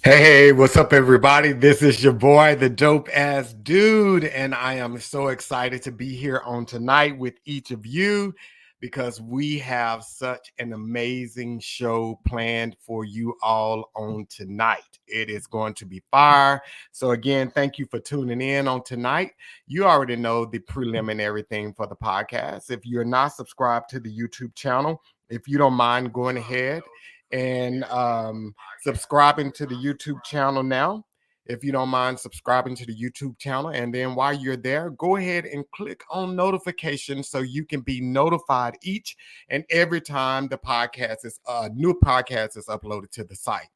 Hey, what's up, everybody? This is your boy, the dope ass dude, and I am so excited to be here on tonight with each of you because we have such an amazing show planned for you all on tonight. It is going to be fire. So, again, thank you for tuning in on tonight. You already know the preliminary thing for the podcast. If you're not subscribed to the YouTube channel, if you don't mind going ahead and subscribing to the YouTube channel now. If you don't mind subscribing to the YouTube channel, and then while you're there, go ahead and click on notifications so you can be notified each and every time the podcast is new podcast is uploaded to the site.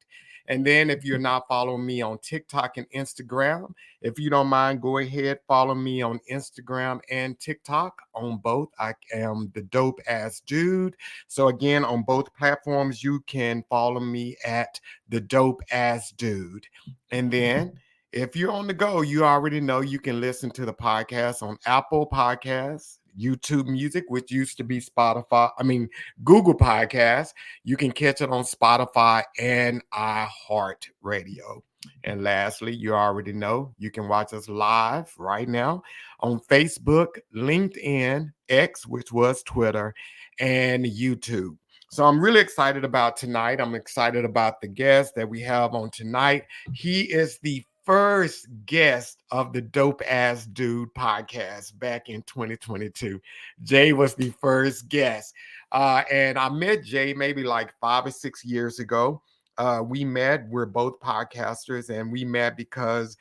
And then if you're not following me on TikTok and Instagram, if you don't mind, go ahead, follow me on Instagram and TikTok. On both, I am the dope ass dude. So again, on both platforms, you can follow me at the dope ass dude. And then if you're on the go, you already know you can listen to the podcast on Apple Podcasts, YouTube Music, which used to be Google Podcasts. You can catch it on Spotify and iHeartRadio. And lastly, you already know you can watch us live right now on Facebook, LinkedIn, X, which was Twitter, and YouTube. So I'm really excited about tonight. I'm excited about the guest that we have on tonight. He is the first guest of the Dope Ass Dude podcast back in 2022. Jay was the first guest. And I met Jay maybe like 5 or 6 years ago. We met, we're both podcasters, and we met because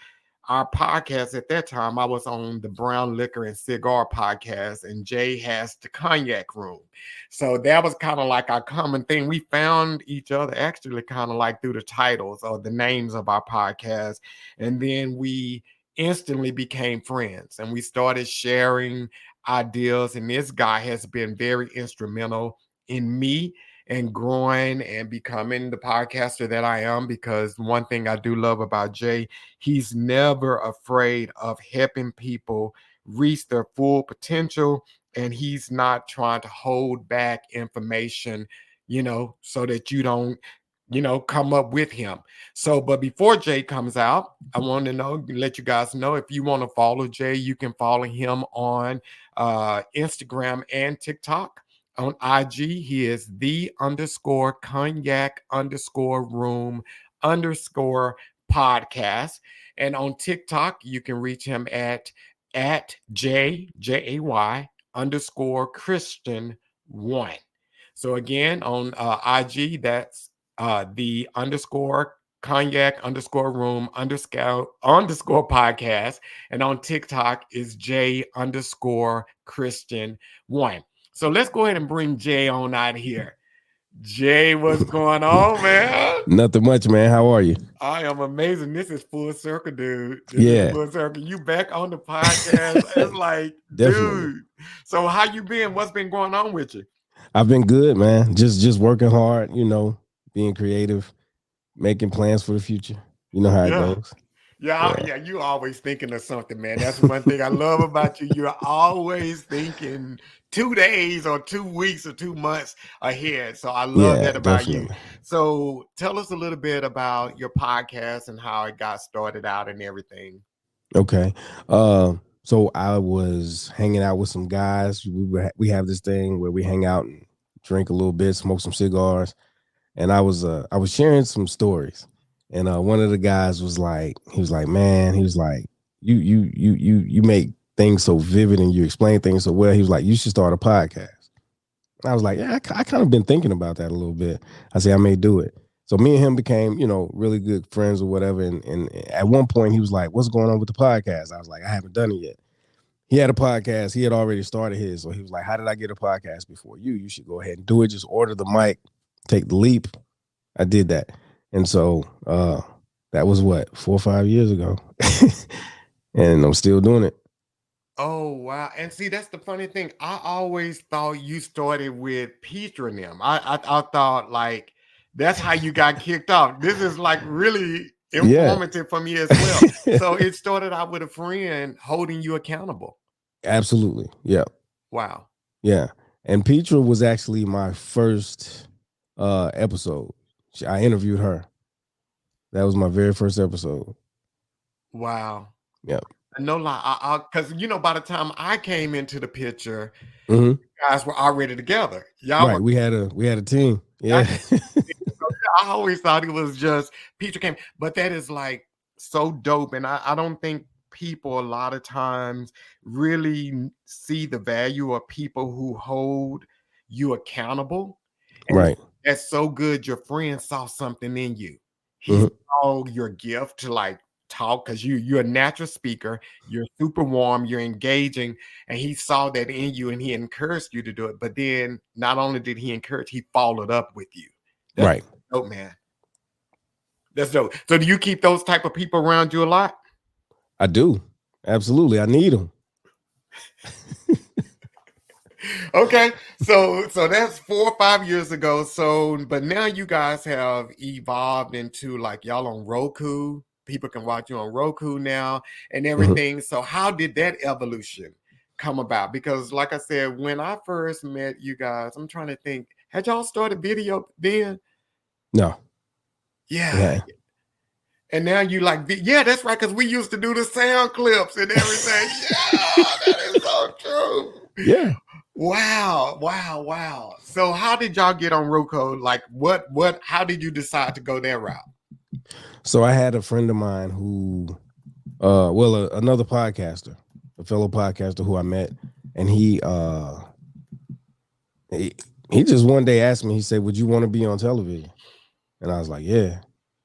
our podcast at that time, I was on the Brown Liquor and Cigar podcast, and Jay has the Cognac Room. So that was kind of like our common thing. We found each other actually kind of like through the titles or the names of our podcast. And then we instantly became friends and we started sharing ideas. And this guy has been very instrumental in me and growing and becoming the podcaster that I am, because one thing I do love about Jay, he's never afraid of helping people reach their full potential, and he's not trying to hold back information, so that you don't, come up with him. So, but before Jay comes out, I want to let you guys know, if you want to follow Jay, you can follow him on Instagram and TikTok. On IG, he is the underscore cognac underscore room underscore podcast. And on TikTok, you can reach him at JAY underscore Christian one. So again, on IG, that's the underscore cognac underscore room underscore podcast. And on TikTok is J underscore Christian one. So let's go ahead and bring Jay on out here. Jay, what's going on, man? Nothing much, man. How are you? I am amazing. This is full circle, dude. This is Yeah, full circle. You back on the podcast. It's like, definitely. dude. So how you been? What's been going on with you? I've been good, man. Just working hard, being creative, making plans for the future. You know how it Yeah. goes. Yeah, Yeah. yeah, you always thinking of something, man. That's one thing I love about you. You're always thinking 2 days or 2 weeks or 2 months ahead. So I love Yeah, that about you. definitely. So tell us a little bit about your podcast and how it got started out and everything. Okay. So I was hanging out with some guys. We have this thing where we hang out and drink a little bit, smoke some cigars, and I was sharing some stories. And one of the guys he was like, man, he was like, you make things so vivid and you explain things so well. He was like, you should start a podcast. I was like, yeah, I kind of been thinking about that a little bit. I said, I may do it. So me and him became, really good friends or whatever. And at one point he was like, what's going on with the podcast? I was like, I haven't done it yet. He had a podcast. He had already started his. So he was like, how did I get a podcast before you? You should go ahead and do it. Just order the mic, take the leap. I did that. And so that was what, 4 or 5 years ago. And I'm still doing it. Oh wow. And see, that's the funny thing. I always thought you started with Peter and them. I thought like that's how you got kicked off. This is like really Yeah. informative for me as well. So it started out with a friend holding you accountable. Absolutely. Yeah. Wow. Yeah. And Petra was actually my first episode. I interviewed her. That was my very first episode. Wow. Yep. No lie, because by the time I came into the picture, hmm guys were already together. Y'all Right. were. We had a team. I, Yeah. I always thought it was just Peter came, but that is like so dope, and I don't think people a lot of times really see the value of people who hold you accountable, and right. that's so good. Your friend saw something in you. He hmm saw your gift to like talk because you're a natural speaker. You're super warm. You're engaging, and he saw that in you, and he encouraged you to do it. But then, not only did he encourage, he followed up with you. That's Right. dope, man. That's dope. So, do you keep those type of people around you a lot? I do. Absolutely. I need them. Okay, so that's 4 or 5 years ago. So, but now you guys have evolved into like y'all on Roku. People can watch you on Roku now and everything. So, how did that evolution come about? Because, like I said, when I first met you guys, I'm trying to think, had y'all started video then? No. Yeah. Yeah. And now you like, yeah, that's right, because we used to do the sound clips and everything. Yeah, that is so true. Yeah. Wow. So how did y'all get on Roku? Like how did you decide to go that route? So I had a friend of mine who another podcaster, a fellow podcaster who I met, and he just one day asked me, he said, "Would you want to be on television?" And I was like, "Yeah."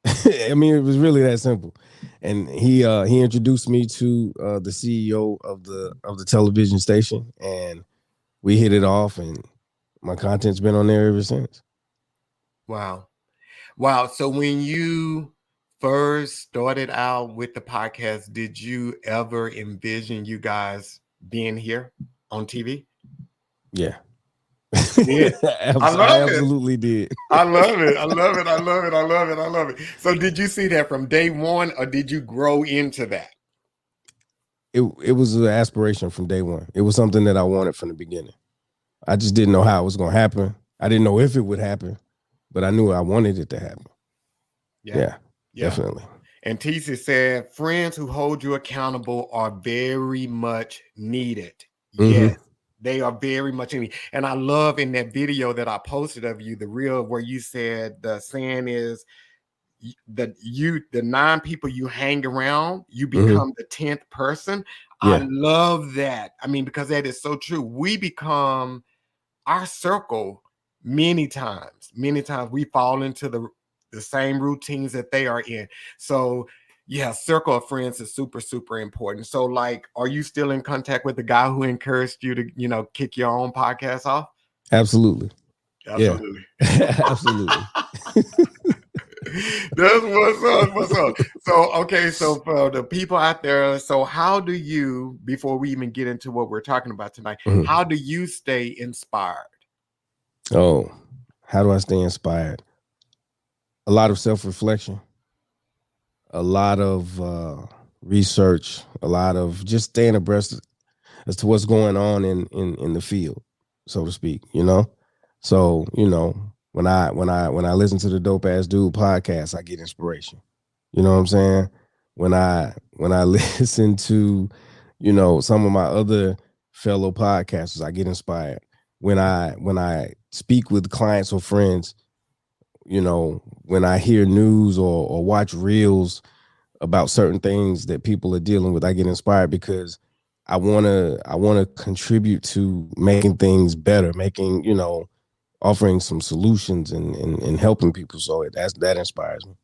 I mean, it was really that simple. And he introduced me to the CEO of the television station, and we hit it off, and my content's been on there ever since. Wow. So when you first started out with the podcast, did you ever envision you guys being here on TV? Yeah. Yeah. I I love it. absolutely did. I love it. I love it. I love it. I love it. I love it. So did you see that from day one or did you grow into that? It was an aspiration from day one. It was something that I wanted from the beginning. I just didn't know how it was going to happen. I didn't know if it would happen, but I knew I wanted it to happen. Yeah, definitely. And TC said, friends who hold you accountable are very much needed. Yes, they are very much needed. And I love in that video that I posted of you, the reel where you said the saying is the 9 people you hang around, you become the 10th person. Yeah. I love that. I mean, because that is so true. We become our circle many times. Many times we fall into the same routines that they are in. So yeah, circle of friends is super, super important. So like, are you still in contact with the guy who encouraged you to, kick your own podcast off? Absolutely. Absolutely. Yeah. Absolutely. That's what's up. So, okay, so for the people out there, so how do you, before we even get into what we're talking about tonight, how do you stay inspired? Oh, how do I stay inspired? A lot of self-reflection, a lot of research, a lot of just staying abreast as to what's going on in the field, so to speak, So, when I listen to the Dope Ass Dude podcast, I get inspiration. You know what I'm saying? When I listen to, some of my other fellow podcasters, I get inspired. When I speak with clients or friends, when I hear news or watch reels about certain things that people are dealing with, I get inspired because I wanna contribute to making things better, offering some solutions and helping people. So that inspires me.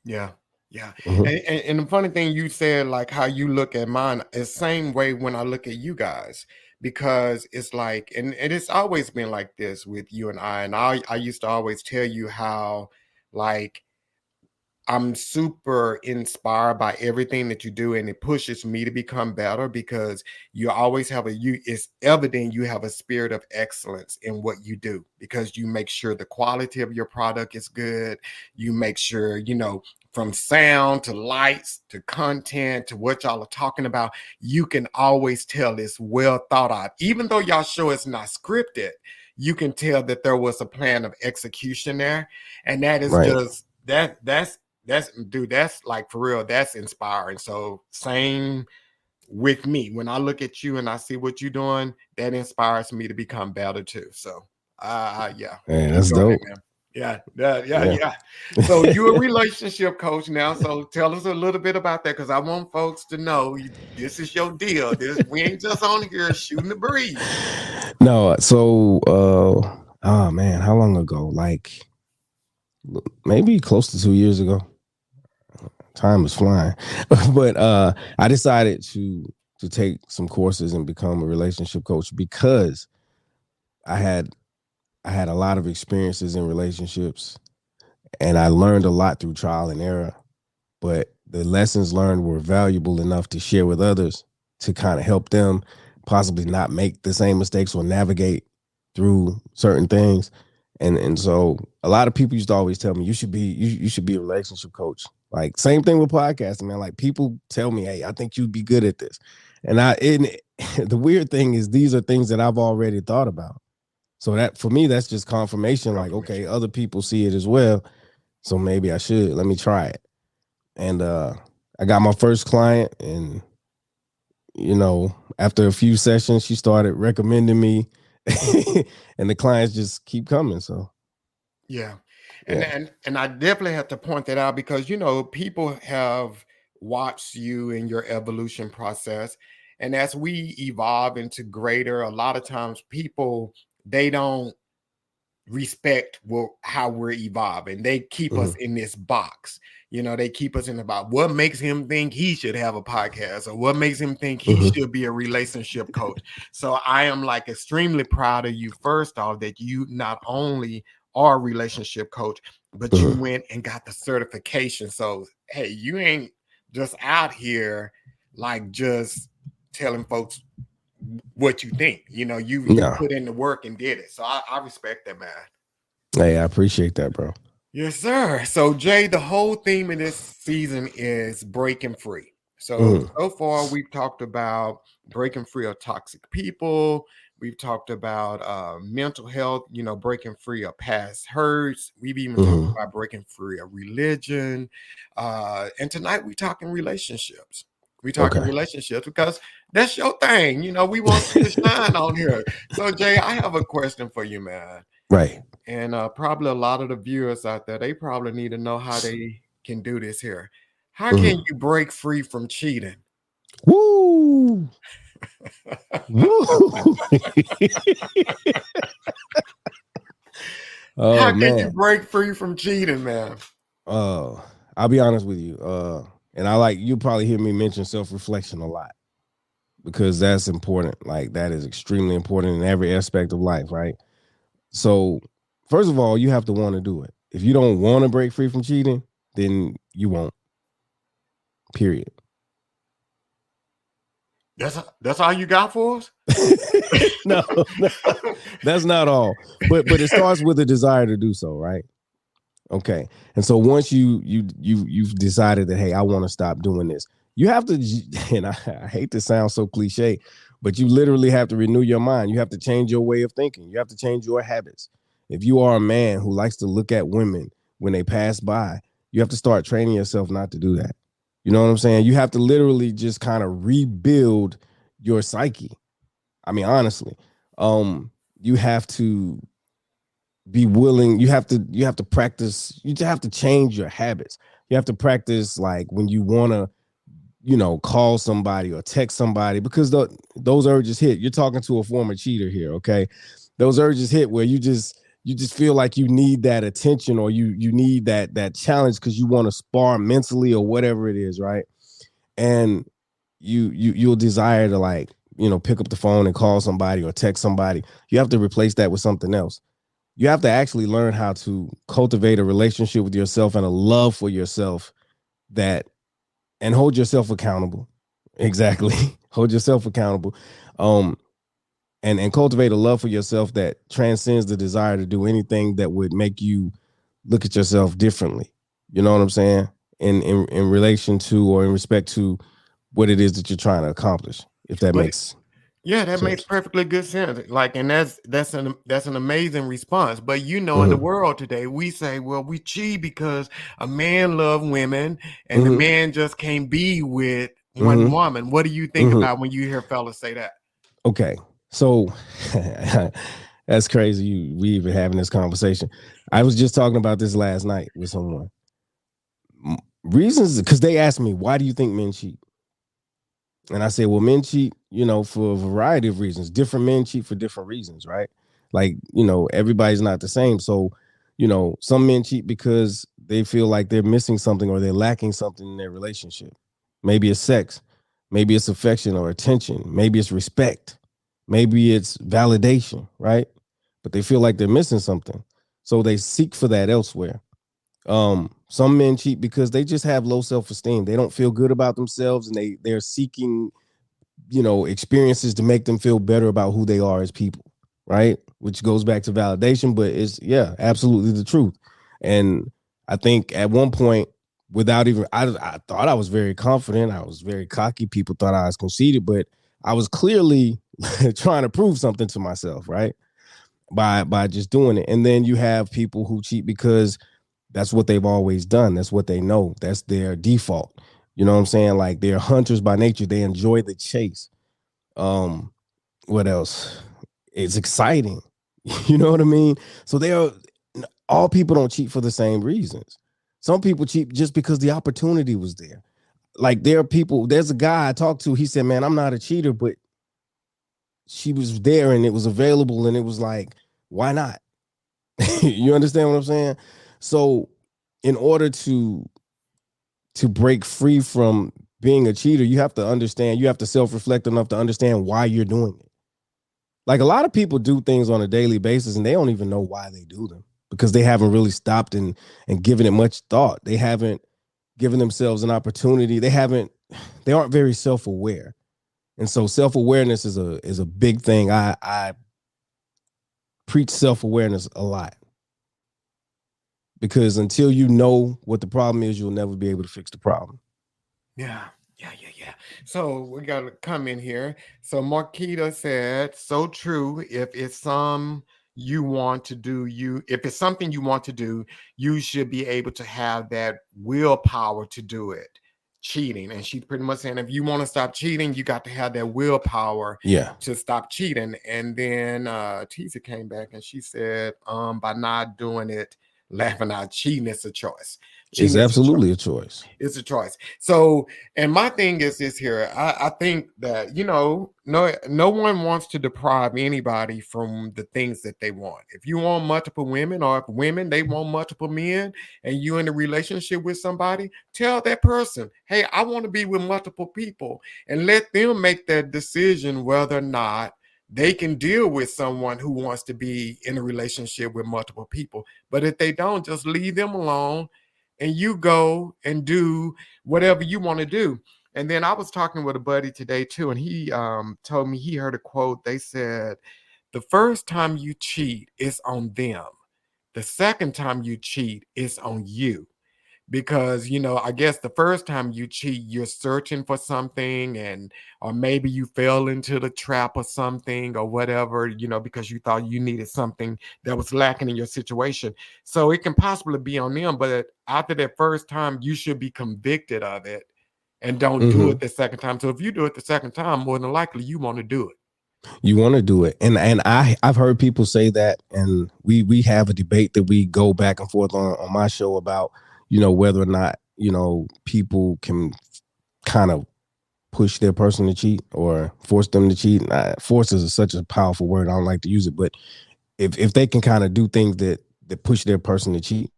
Yeah. And the funny thing you said, like how you look at mine, is same way when I look at you guys, because it's like, and it's always been like this with you and I used to always tell you how like I'm super inspired by everything that you do, and it pushes me to become better because you always have it's evident you have a spirit of excellence in what you do because you make sure the quality of your product is good. You make sure, from sound to lights to content to what y'all are talking about, you can always tell it's well thought out. Even though y'all show it's not scripted, you can tell that there was a plan of execution there. And that is Right. just that's like for real, that's inspiring. So same with me. When I look at you and I see what you're doing, that inspires me to become better too. So yeah, Man, keep that's doing dope. it, man. Yeah. Yeah. Yeah. So you're a relationship coach now. So tell us a little bit about that because I want folks to know this is your deal. This we ain't just on here shooting the breeze. No, so oh man, how long ago? Like maybe close to 2 years ago. Time is flying. But I decided to take some courses and become a relationship coach because I had I had a lot of experiences in relationships and I learned a lot through trial and error. But the lessons learned were valuable enough to share with others to kind of help them possibly not make the same mistakes or navigate through certain things. And so a lot of people used to always tell me you should be a relationship coach. Like same thing with podcasting, man. Like people tell me, hey, I think you'd be good at this. And the weird thing is these are things that I've already thought about. So that for me, that's just confirmation. Like, okay, other people see it as well. So maybe I should. Let me try it. And I got my first client, and after a few sessions, she started recommending me, and the clients just keep coming. So Yeah. And yeah. and I definitely have to point that out because people have watched you in your evolution process. And as we evolve into greater, a lot of times people they don't respect how we're evolving. They keep us Mm-hmm. in this box. They keep us in the box. What makes him think he should have a podcast, or what makes him think he Mm-hmm. should be a relationship coach? So I am like extremely proud of you, first off, that you not only are a relationship coach, but you Mm-hmm. went and got the certification. So hey, you ain't just out here like just telling folks what you think. You No. put in the work and did it. So I respect that, man. Hey, I appreciate that, bro. Yes, sir. So Jay, the whole theme of this season is breaking free. So Mm-hmm. so far we've talked about breaking free of toxic people. We've talked about mental health, breaking free of past hurts. We've even talked Mm-hmm. about breaking free of religion. And tonight we're talking relationships. We're talking Okay. relationships because that's your thing. We want you to shine on here. So Jay, I have a question for you, man. Right. And probably a lot of the viewers out there, they probably need to know how they can do this here. How can Mm-hmm. you break free from cheating? Woo! Woo! How Oh can you man. break free from cheating, man? Uh, I'll be honest with you. And you'll probably hear me mention self-reflection a lot because that's important. Like that is extremely important in every aspect of life, right? So, first of all, you have to want to do it. If you don't want to break free from cheating, then you won't. Period. That's all you got for us? No, no, that's not all. But it starts with a desire to do so, right? Okay. And so once you've decided that, hey, I want to stop doing this, you have to, and I hate to sound so cliche, but you literally have to renew your mind. You have to change your way of thinking. You have to change your habits. If you are a man who likes to look at women when they pass by, you have to start training yourself not to do that. You know what I'm saying? You have to literally just kind of rebuild your psyche. I mean, honestly, you have to be willing. You have to practice. You just have to change your habits. You have to practice like when you want to call somebody or text somebody because those urges hit. You're talking to a former cheater here, okay? Those urges hit where you just feel like you need that attention or you need that challenge because you want to spar mentally or whatever it is, right? And you'll desire to pick up the phone and call somebody or text somebody. You have to replace that with something else. You have to actually learn how to cultivate a relationship with yourself and a love for yourself that and hold yourself accountable. Exactly. Hold yourself accountable. Um, and cultivate a love for yourself that transcends the desire to do anything that would make you look at yourself differently. You know what I'm saying? In relation to or in respect to what it is that you're trying to accomplish, if that But makes Yeah, that So makes perfectly good sense. Like, and that's an amazing response. But in the mhm, world today, we say, well, we cheat because a man love women and the mhm, man just can't be with one mhm, woman. What do you think mhm. about when you hear fellas say that? Okay, so that's crazy. We even having this conversation. I was just talking about this last night with someone. Reasons, because they asked me, why do you think men cheat? And I said, well, men cheat, for a variety of reasons. Different men cheat for different reasons, right? Like, everybody's not the same. So, some men cheat because they feel like they're missing something or they're lacking something in their relationship. Maybe it's sex, maybe it's affection or attention, maybe it's respect, maybe it's validation, right? But they feel like they're missing something. So they seek for that elsewhere. Some men cheat because they just have low self-esteem. They don't feel good about themselves and they're seeking, experiences to make them feel better about who they are as people, right? Which goes back to validation, but it's, yeah, absolutely the truth. And I think at one point, without even, I thought I was very confident, I was very cocky, people thought I was conceited, but I was clearly trying to prove something to myself, right? By just doing it. And then you have people who cheat because that's what they've always done. That's what they know. That's their default. You know what I'm saying? Like, they're hunters by nature. They enjoy the chase. Um, what else? It's exciting. You know what I mean? So all people don't cheat for the same reasons. Some people cheat just because the opportunity was there. Like, there's a guy I talked to, he said, man, I'm not a cheater, but she was there and it was available and it was like, why not? You understand what I'm saying? So in order to break free from being a cheater, you have to understand, you have to self-reflect enough to understand why you're doing it. Like, a lot of people do things on a daily basis and they don't even know why they do them because they haven't really stopped and given it much thought. They haven't given themselves an opportunity. They aren't very self-aware. And so self-awareness is a big thing. I preach self-awareness a lot because until you know what the problem is, you'll never be able to fix the problem. Yeah, yeah. So we got a comment here. So Marquita said, so true. If it's something you want to do, you should be able to have that willpower to do it. Cheating. And she's pretty much saying if you want to stop cheating, you got to have that willpower Yeah, to stop cheating. And then Tisa came back and she said, by not doing it, laughing out, cheating is a choice. it's Cheating is a choice. absolutely a choice. It's a choice. So, and my thing is this here. I think that no one wants to deprive anybody from the things that they want. If you want multiple women, or if women they want multiple men, and you in a relationship with somebody, tell that person, "Hey, I want to be with multiple people," and let them make that decision whether or not they can deal with someone who wants to be in a relationship with multiple people. But if they don't, just leave them alone and you go and do whatever you want to do. And then I was talking with a buddy today too, and he told me he heard a quote. They said, the first time you cheat, it's on them. The second time you cheat, it's on you, because I guess the first time you cheat, you're searching for something, and or maybe you fell into the trap or something or whatever, because you thought you needed something that was lacking in your situation. So it can possibly be on them, but after that first time you should be convicted of it and don't do it Mm-hmm. the second time. So if you do it the second time, more than likely you want to do it. You want to do it, and I've heard people say that, and we have a debate that we go back and forth on my show about whether or not people can kind of push their person to cheat or force them to cheat. Force is such a powerful word. I don't like to use it, but if they can kind of do things that push their person to cheat,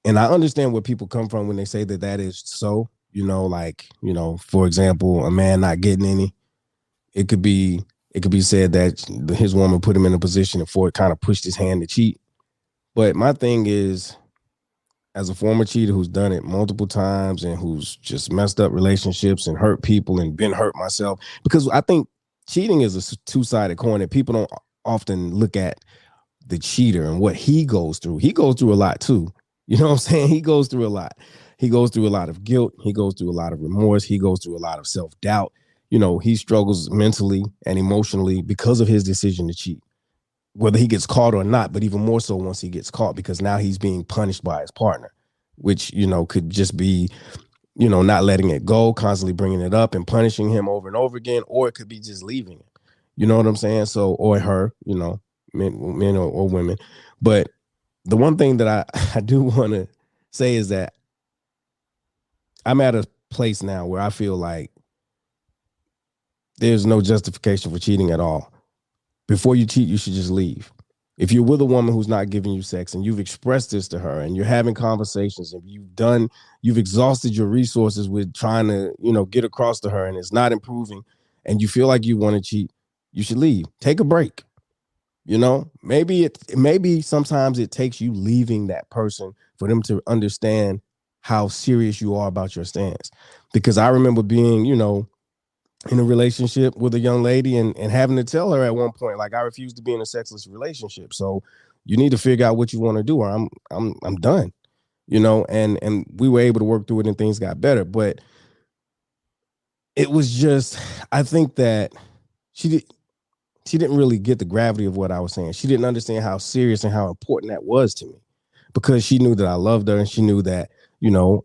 and I understand where people come from when they say that is so. Like, for example, a man not getting any, it could be said that his woman put him in a position and Ford kind of pushed his hand to cheat. But my thing is, as a former cheater who's done it multiple times and who's just messed up relationships and hurt people and been hurt myself, because I think cheating is a two-sided coin that people don't often look at the cheater and what he goes through. He goes through a lot too. You know what I'm saying? He goes through a lot. He goes through a lot of guilt. He goes through a lot of remorse. He goes through a lot of self-doubt. he struggles mentally and emotionally because of his decision to cheat, whether he gets caught or not, but even more so once he gets caught, because now he's being punished by his partner, which, could just be, not letting it go, constantly bringing it up and punishing him over and over again, or it could be just leaving it. You know what I'm saying? So, or her, men or women. But the one thing that I do want to say is that I'm at a place now where I feel like there's no justification for cheating at all. Before you cheat, you should just leave. If you're with a woman who's not giving you sex and you've expressed this to her and you're having conversations and you've exhausted your resources with trying to, get across to her and it's not improving and you feel like you want to cheat, you should leave. Take a break. Maybe sometimes it takes you leaving that person for them to understand how serious you are about your stance. Because I remember being, in a relationship with a young lady and having to tell her at one point, like, I refuse to be in a sexless relationship. So you need to figure out what you want to do, or I'm done. And we were able to work through it and things got better. But it was just, I think that she didn't really get the gravity of what I was saying. She didn't understand how serious and how important that was to me, because she knew that I loved her and she knew that,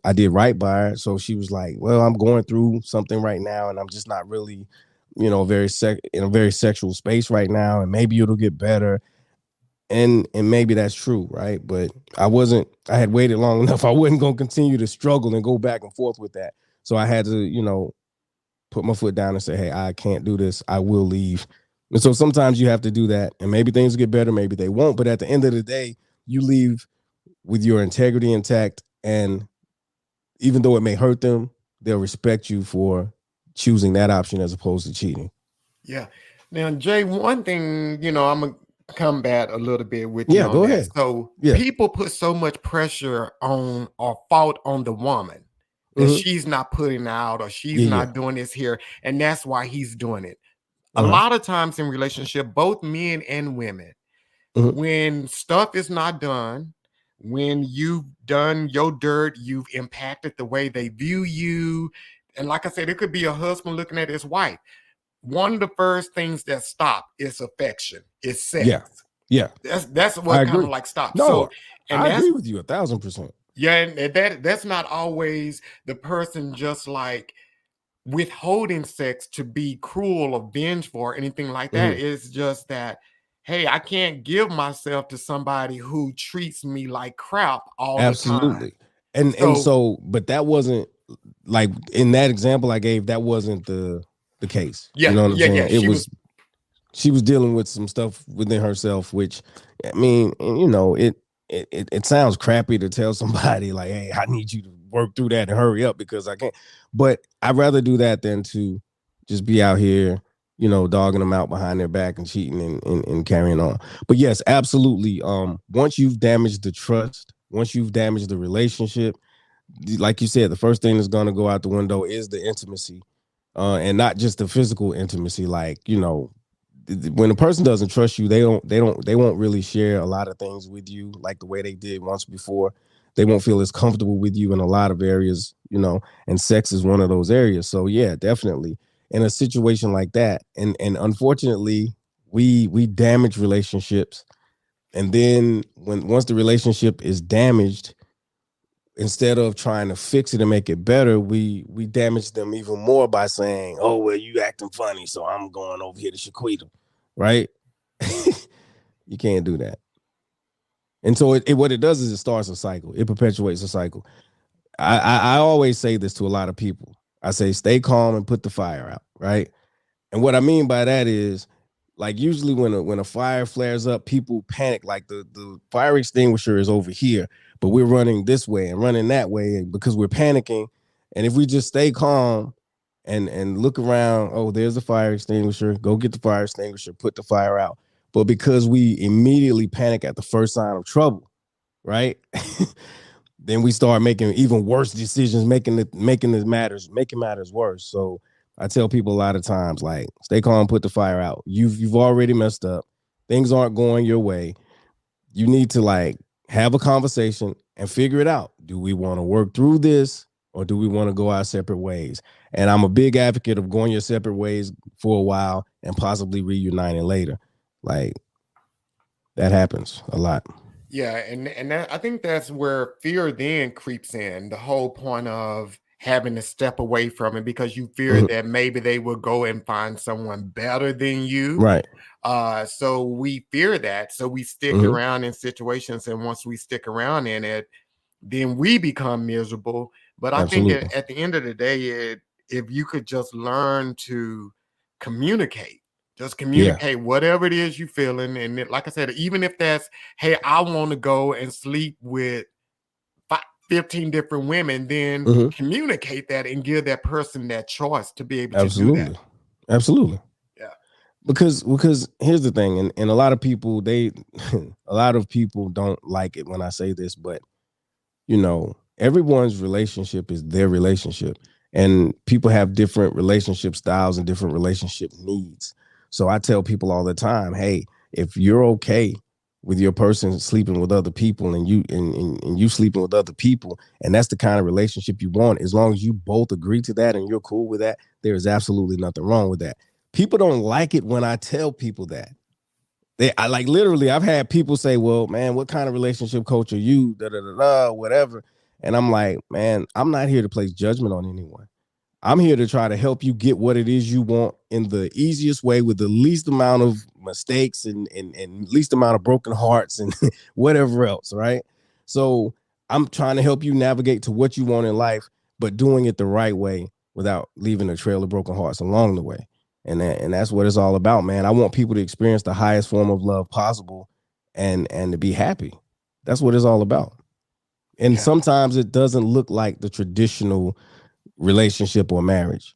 I did right by her. So she was like, well, I'm going through something right now and I'm just not really, in a very sexual space right now, and maybe it'll get better. And maybe that's true, right? But I had waited long enough. I wasn't going to continue to struggle and go back and forth with that. So I had to, put my foot down and say, hey, I can't do this. I will leave. And so sometimes you have to do that, and maybe things get better, maybe they won't. But at the end of the day, you leave with your integrity intact. And even though it may hurt them, they'll respect you for choosing that option as opposed to cheating. Yeah. Now, Jay, one thing, I'm going to combat a little bit with you Yeah, on go that. ahead. So Yeah. people put so much pressure on or fault on the woman that she's not putting out or she's not doing this here. And that's why he's doing it. A lot of times in relationship, both men and women, when stuff is not done, when you've done your dirt, you've impacted the way they view you. And like I said, it could be a husband looking at his wife. One of the first things that stop is affection, is sex. Yeah. That's what kind of like stops. No, So, and I agree with you 1,000%. Yeah, and that's not always the person just like withholding sex to be cruel or vengeful or anything like that. It's just that, hey, I can't give myself to somebody who treats me like crap all the time. Absolutely. And so, but that wasn't, like, in that example I gave, that wasn't the case. Yeah, you know what I'm saying? Yeah, she was dealing with some stuff within herself, which, I mean, it sounds crappy to tell somebody like, hey, I need you to work through that and hurry up because I can't. But I'd rather do that than to just be out here, dogging them out behind their back and cheating and carrying on. But yes, absolutely. Once you've damaged the trust, once you've damaged the relationship, like you said, the first thing that's going to go out the window is the intimacy, and not just the physical intimacy. Like, when a person doesn't trust you, they won't really share a lot of things with you like the way they did once before. They won't feel as comfortable with you in a lot of areas, and sex is one of those areas. So yeah, definitely in a situation like that. And unfortunately, we damage relationships. And then once the relationship is damaged, instead of trying to fix it and make it better, we damage them even more by saying, oh, well, you acting funny, so I'm going over here to Shaquita, right? You can't do that. And so what it does is it starts a cycle. It perpetuates a cycle. I always say this to a lot of people. I say, stay calm and put the fire out, right? And what I mean by that is, like, usually when a fire flares up, people panic. Like, the fire extinguisher is over here, but we're running this way and running that way because we're panicking. And if we just stay calm and look around, oh, there's the fire extinguisher, go get the fire extinguisher, put the fire out. But because we immediately panic at the first sign of trouble, right? Then we start making even worse decisions, making matters worse. So I tell people a lot of times, like, stay calm, put the fire out. You've already messed up. Things aren't going your way. You need to, like, have a conversation and figure it out. Do we want to work through this, or do we want to go our separate ways? And I'm a big advocate of going your separate ways for a while and possibly reuniting later. Like that happens a lot. Yeah, and that, I think that's where fear then creeps in. The whole point of having to step away from it because you fear Mhm. that maybe they will go and find someone better than you. Right. So we fear that. So we stick Hmm. around in situations, and once we stick around in it, then we become miserable. But I think Absolutely. at the end of the day, if you could just learn to communicate, just Yeah. communicate whatever it is you're feeling. And like I said, even if that's, hey, I want to go and sleep with 15 different women, then Hmm. communicate that and give that person that choice to be able to do that. Absolutely. Absolutely. Yeah. Because here's the thing, and a lot of people they a lot of people don't like it when I say this, but everyone's relationship is their relationship, and people have different relationship styles and different relationship needs. So I tell people all the time, hey, if you're okay with your person sleeping with other people and you sleeping with other people, and that's the kind of relationship you want, as long as you both agree to that and you're cool with that, there is absolutely nothing wrong with that. People don't like it when I tell people that. I like literally. I've had people say, "Well, man, what kind of relationship coach are you?" Da da da da, whatever. And I'm like, man, I'm not here to place judgment on anyone. I'm here to try to help you get what it is you want in the easiest way with the least amount of mistakes and least amount of broken hearts and whatever else, right? So I'm trying to help you navigate to what you want in life, but doing it the right way without leaving a trail of broken hearts along the way. And that's what it's all about, man. I want people to experience the highest form of love possible and to be happy. That's what it's all about. And Yeah. sometimes it doesn't look like the traditional relationship or marriage.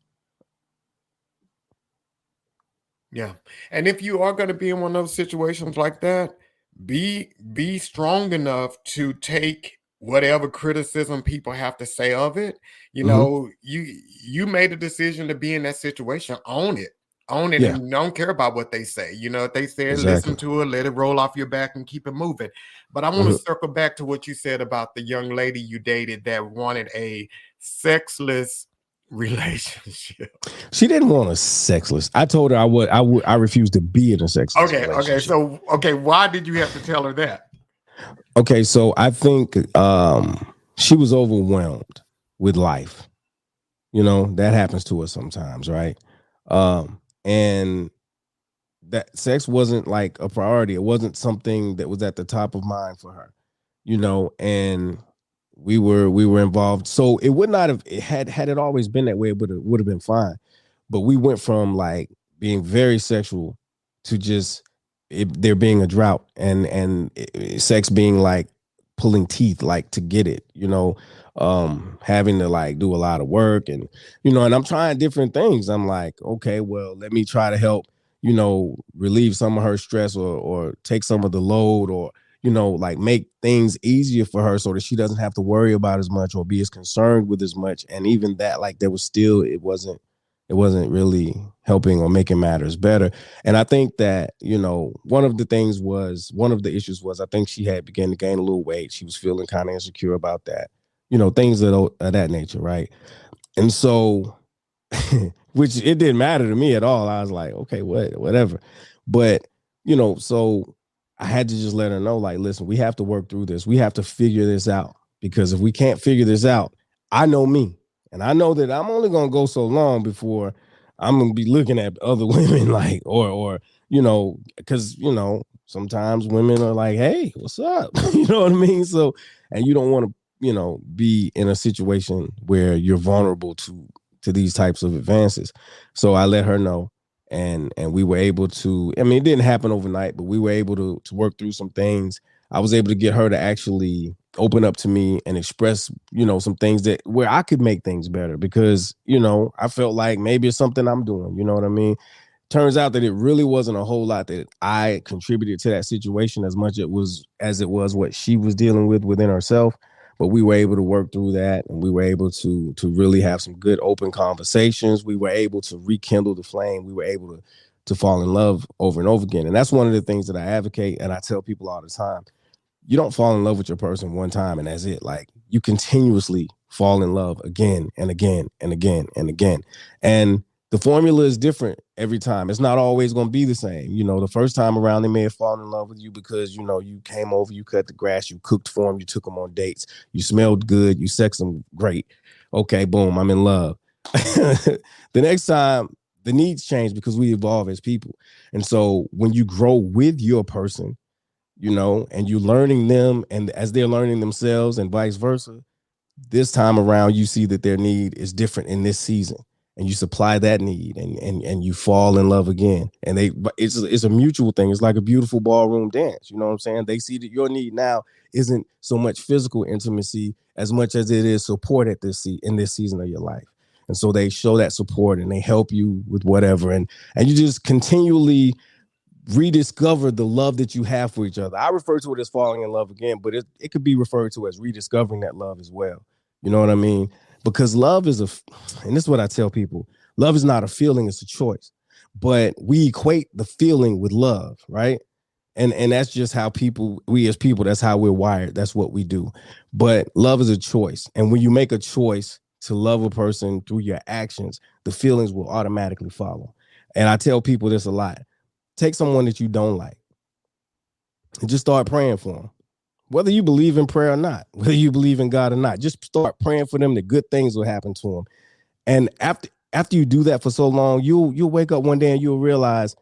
Yeah. And if you are going to be in one of those situations like that, be strong enough to take whatever criticism people have to say of it. You Mm-hmm. know, you made a decision to be in that situation, own it. Own it Yeah, and don't care about what they say. You know, if they say listen exactly. to it, let it roll off your back and keep it moving. But I want to Mm-hmm. circle back to what you said about the young lady you dated that wanted a sexless relationship. She didn't want a sexless. I told her I refused to be in a sexless Okay. relationship. So, okay, why did you have to tell her that? Okay, so I think she was overwhelmed with life. That happens to us sometimes, right? And that sex wasn't like a priority. It wasn't something that was at the top of mind for her, and we were involved. So it would not have it had it always been that way, but it would have been fine. But we went from like being very sexual to just there being a drought and sex being like pulling teeth like to get it, having to like do a lot of work and I'm trying different things. I'm like, okay, well, let me try to help, relieve some of her stress or take some of the load or like make things easier for her so that she doesn't have to worry about as much or be as concerned with as much. And even that, like there was still, it wasn't really helping or making matters better. And I think that, one of the issues was I think she had begun to gain a little weight. She was feeling kind of insecure about that, things of that nature. Right. And so, which it didn't matter to me at all. I was like, okay, whatever. But, so I had to just let her know, like, listen, we have to work through this. We have to figure this out because if we can't figure this out, I know me. And I know that I'm only gonna go so long before I'm gonna be looking at other women like, or because sometimes women are like, hey, what's up? You know what I mean? So, and you don't want to, be in a situation where you're vulnerable to these types of advances. So I let her know, and we were able to. I mean, it didn't happen overnight, but we were able to work through some things. I was able to get her to actually open up to me and express, some things that where I could make things better because, I felt like maybe it's something I'm doing. You know what I mean? Turns out that it really wasn't a whole lot that I contributed to that situation as it was what she was dealing with within herself. But we were able to work through that, and we were able to really have some good open conversations. We were able to rekindle the flame. We were able to fall in love over and over again. And that's one of the things that I advocate and I tell people all the time. you don't fall in love with your person one time and that's it. Like you continuously fall in love again and again and again and again. And the formula is different every time. It's not always going to be the same. You know, the first time around, they may have fallen in love with you because, you know, you came over, you cut the grass, you cooked for them, you took them on dates, you smelled good, you sexed them great. Okay, boom, I'm in love. The next time, the needs change because we evolve as people. And so when you grow with your person, you know, and you're learning them and as they're learning themselves and vice versa, this time around you see that their need is different in this season and you supply that need and you fall in love again and it's a mutual thing. It's like a beautiful ballroom dance, you know what I'm saying? They see that your need now isn't so much physical intimacy as much as it is support at in this season of your life, and so they show that support and they help you with whatever, and you just continually rediscover the love that you have for each other. I refer to it as falling in love again, but it could be referred to as rediscovering that love as well. You know what I mean? Because love is and this is what I tell people, love is not a feeling, it's a choice. But we equate the feeling with love, right? And that's just how we as people, that's how we're wired. That's what we do. But love is a choice. And when you make a choice to love a person through your actions, the feelings will automatically follow. And I tell people this a lot. Take someone that you don't like and just start praying for them. Whether you believe in prayer or not, whether you believe in God or not, just start praying for them that good things will happen to them. And after you do that for so long, you'll wake up one day and you'll realize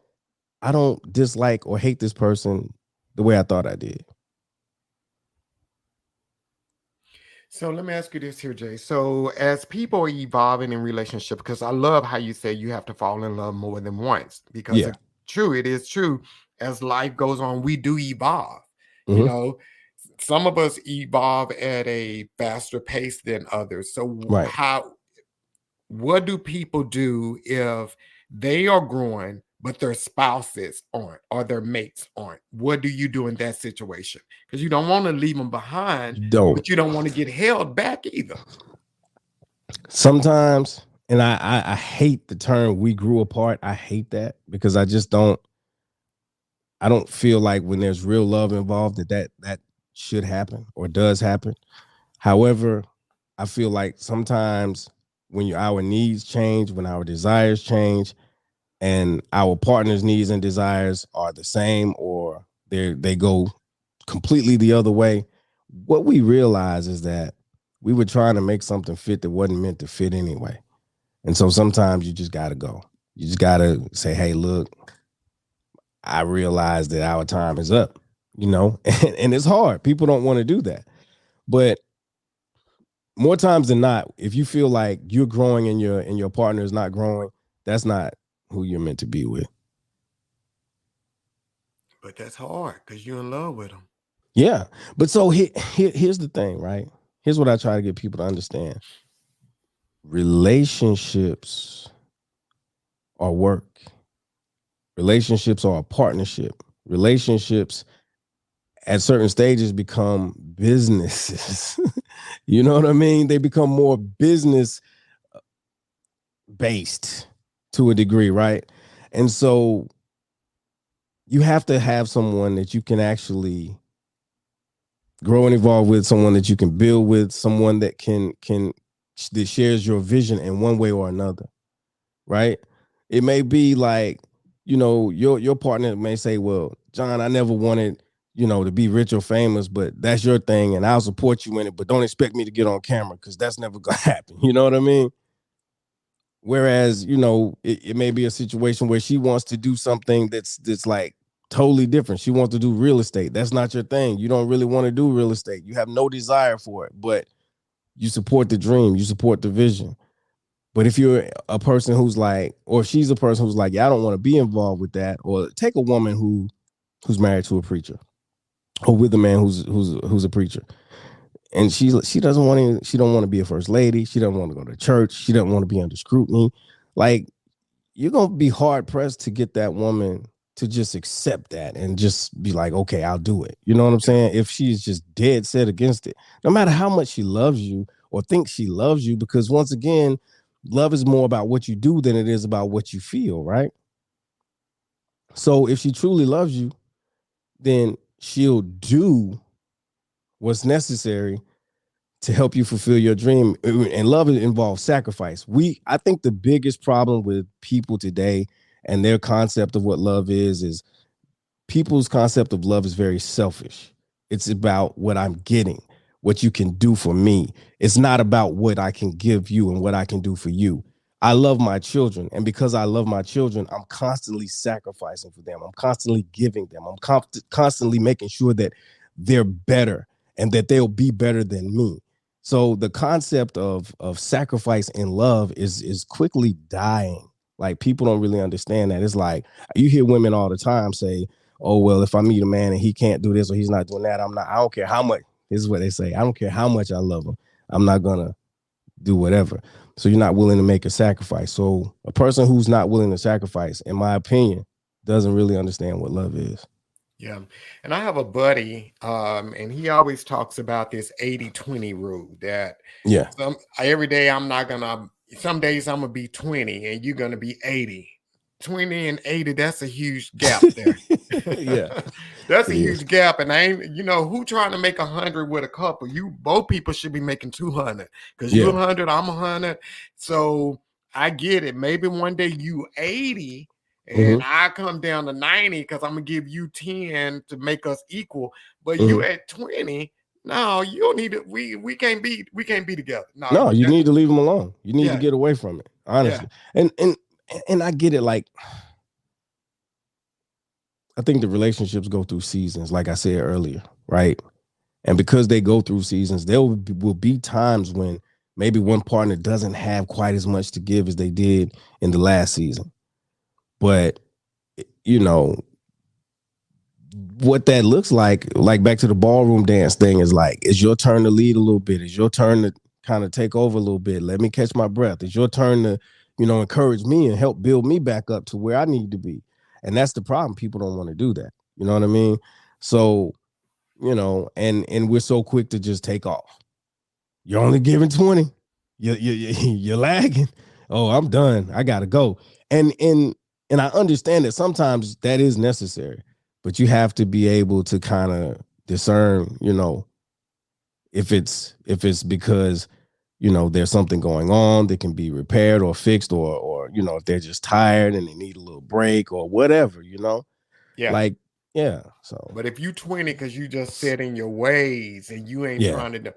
I don't dislike or hate this person the way I thought I did. So let me ask you this here, Jay. So as people are evolving in relationship, because I love how you say you have to fall in love more than once, because Yeah. it's true, it is true. As life goes on, we do evolve. You Mm-hmm. know, some of us evolve at a faster pace than others. So Right. how what do people do if they are growing but their spouses aren't or their mates aren't? What do you do in that situation? Because you don't want to leave them behind, You don't. but you don't want to get held back either. Sometimes, and I hate the term "we grew apart." I hate that because I just don't. I don't feel like when there's real love involved that should happen or does happen. However, I feel like sometimes when our needs change, when our desires change, and our partner's needs and desires are the same or they go completely the other way, what we realize is that we were trying to make something fit that wasn't meant to fit anyway. And so sometimes you just got to go. You just got to say, hey, look, I realize that our time is up, you know, and it's hard. People don't want to do that. But more times than not, if you feel like you're growing and your partner is not growing, that's not who you're meant to be with. But that's hard because you're in love with them. Yeah. But so here's the thing, right? Here's what I try to get people to understand. Relationships are work. Relationships are a partnership. Relationships at certain stages become businesses. You know what I mean? They become more business based to a degree, right? And so you have to have someone that you can actually grow and evolve with, someone that you can build with, someone that that shares your vision in one way or another, right? It may be like, you know, your partner may say, well, John, I never wanted, you know, to be rich or famous, but that's your thing and I'll support you in it, but don't expect me to get on camera because that's never gonna happen. You know what I mean? Whereas, you know, it may be a situation where she wants to do something that's like totally different. She wants to do real estate. That's not your thing. You don't really want to do real estate. You have no desire for it, but you support the dream, you support the vision. But if you're a person who's like, or she's a person who's like, yeah, I don't want to be involved with that, or take a woman who's married to a preacher, or with a man who's a preacher, and she doesn't want to, she don't want to be a first lady, she doesn't want to go to church, she doesn't want to be under scrutiny. Like you're gonna be hard pressed to get that woman to just accept that and just be like, okay, I'll do it. You know what I'm saying? If she's just dead set against it, no matter how much she loves you or thinks she loves you, because once again, love is more about what you do than it is about what you feel, right? So if she truly loves you, then she'll do what's necessary to help you fulfill your dream. And love involves sacrifice. I think the biggest problem with people today and their concept of what love is people's concept of love is very selfish. It's about what I'm getting, what you can do for me. It's not about what I can give you and what I can do for you. I love my children, and because I love my children, I'm constantly sacrificing for them. I'm constantly giving them. I'm constantly making sure that they're better and that they'll be better than me. So the concept of sacrifice and love is quickly dying. Like, people don't really understand that. It's like you hear women all the time say, oh, well, if I meet a man and he can't do this or he's not doing that, I don't care how much. This is what they say. I don't care how much I love him. I'm not gonna do whatever. So you're not willing to make a sacrifice. So a person who's not willing to sacrifice, in my opinion, doesn't really understand what love is. Yeah. And I have a buddy, and he always talks about this 80-20 rule that Yeah. every day some days I'm gonna be 20 and you're gonna be 80. 20 and 80, that's a huge gap there. Yeah. That's a huge gap. And I ain't, who trying to make 100 with a couple? Both people should be making 200 because you're 100, I'm 100. So I get it. Maybe one day you 80 and I come down to 90 because I'm gonna give you 10 to make us equal. But you at 20, no, you don't need it. We can't be together. No, you need to leave them alone. You need to get away from it, honestly. Yeah. And I get it. Like, I think the relationships go through seasons, like I said earlier, right? And because they go through seasons, there will be times when maybe one partner doesn't have quite as much to give as they did in the last season. But, what that looks like back to the ballroom dance thing, is like, it's your turn to lead a little bit. It's your turn to kind of take over a little bit. Let me catch my breath. It's your turn to, encourage me and help build me back up to where I need to be. And that's the problem. People don't want to do that. You know what I mean? So, and we're so quick to just take off. You're only giving 20. You're lagging. Oh, I'm done. I gotta go. And I understand that sometimes that is necessary, but you have to be able to kind of discern, if it's because, there's something going on that can be repaired or fixed, or if they're just tired and they need a little break or whatever, Yeah. Like, yeah. So, but if you 20 because you just set in your ways and you ain't trying to,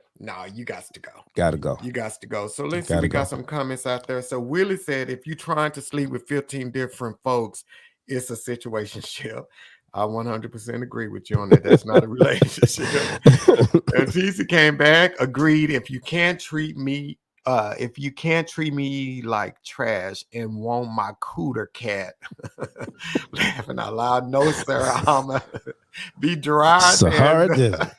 you got to go. Gotta go. You got to go. So let's see. We got some comments out there. So Willie said, if you're trying to sleep with 15 different folks, it's a situationship. I 100% agree with you on that. That's not a relationship. And TC came back, agreed. If you can't treat me like trash and want my cooter cat, laughing out loud. No, sir, I'ma be dry. Sahara Desert.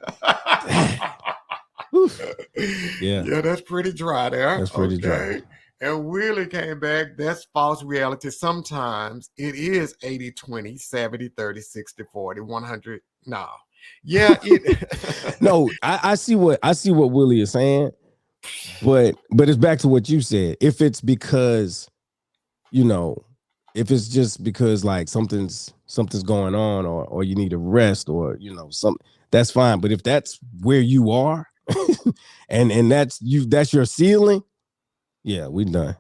Yeah, that's pretty dry there. That's pretty dry. And Willie came back. That's false reality. Sometimes it is 80-20, 70-30, 60-40, 100. No. Yeah. No, I see what Willie is saying, but it's back to what you said. If it's because, if it's just because like something's going on, or you need a rest, or something, that's fine. But if that's where you are, and that's your ceiling, yeah, we done.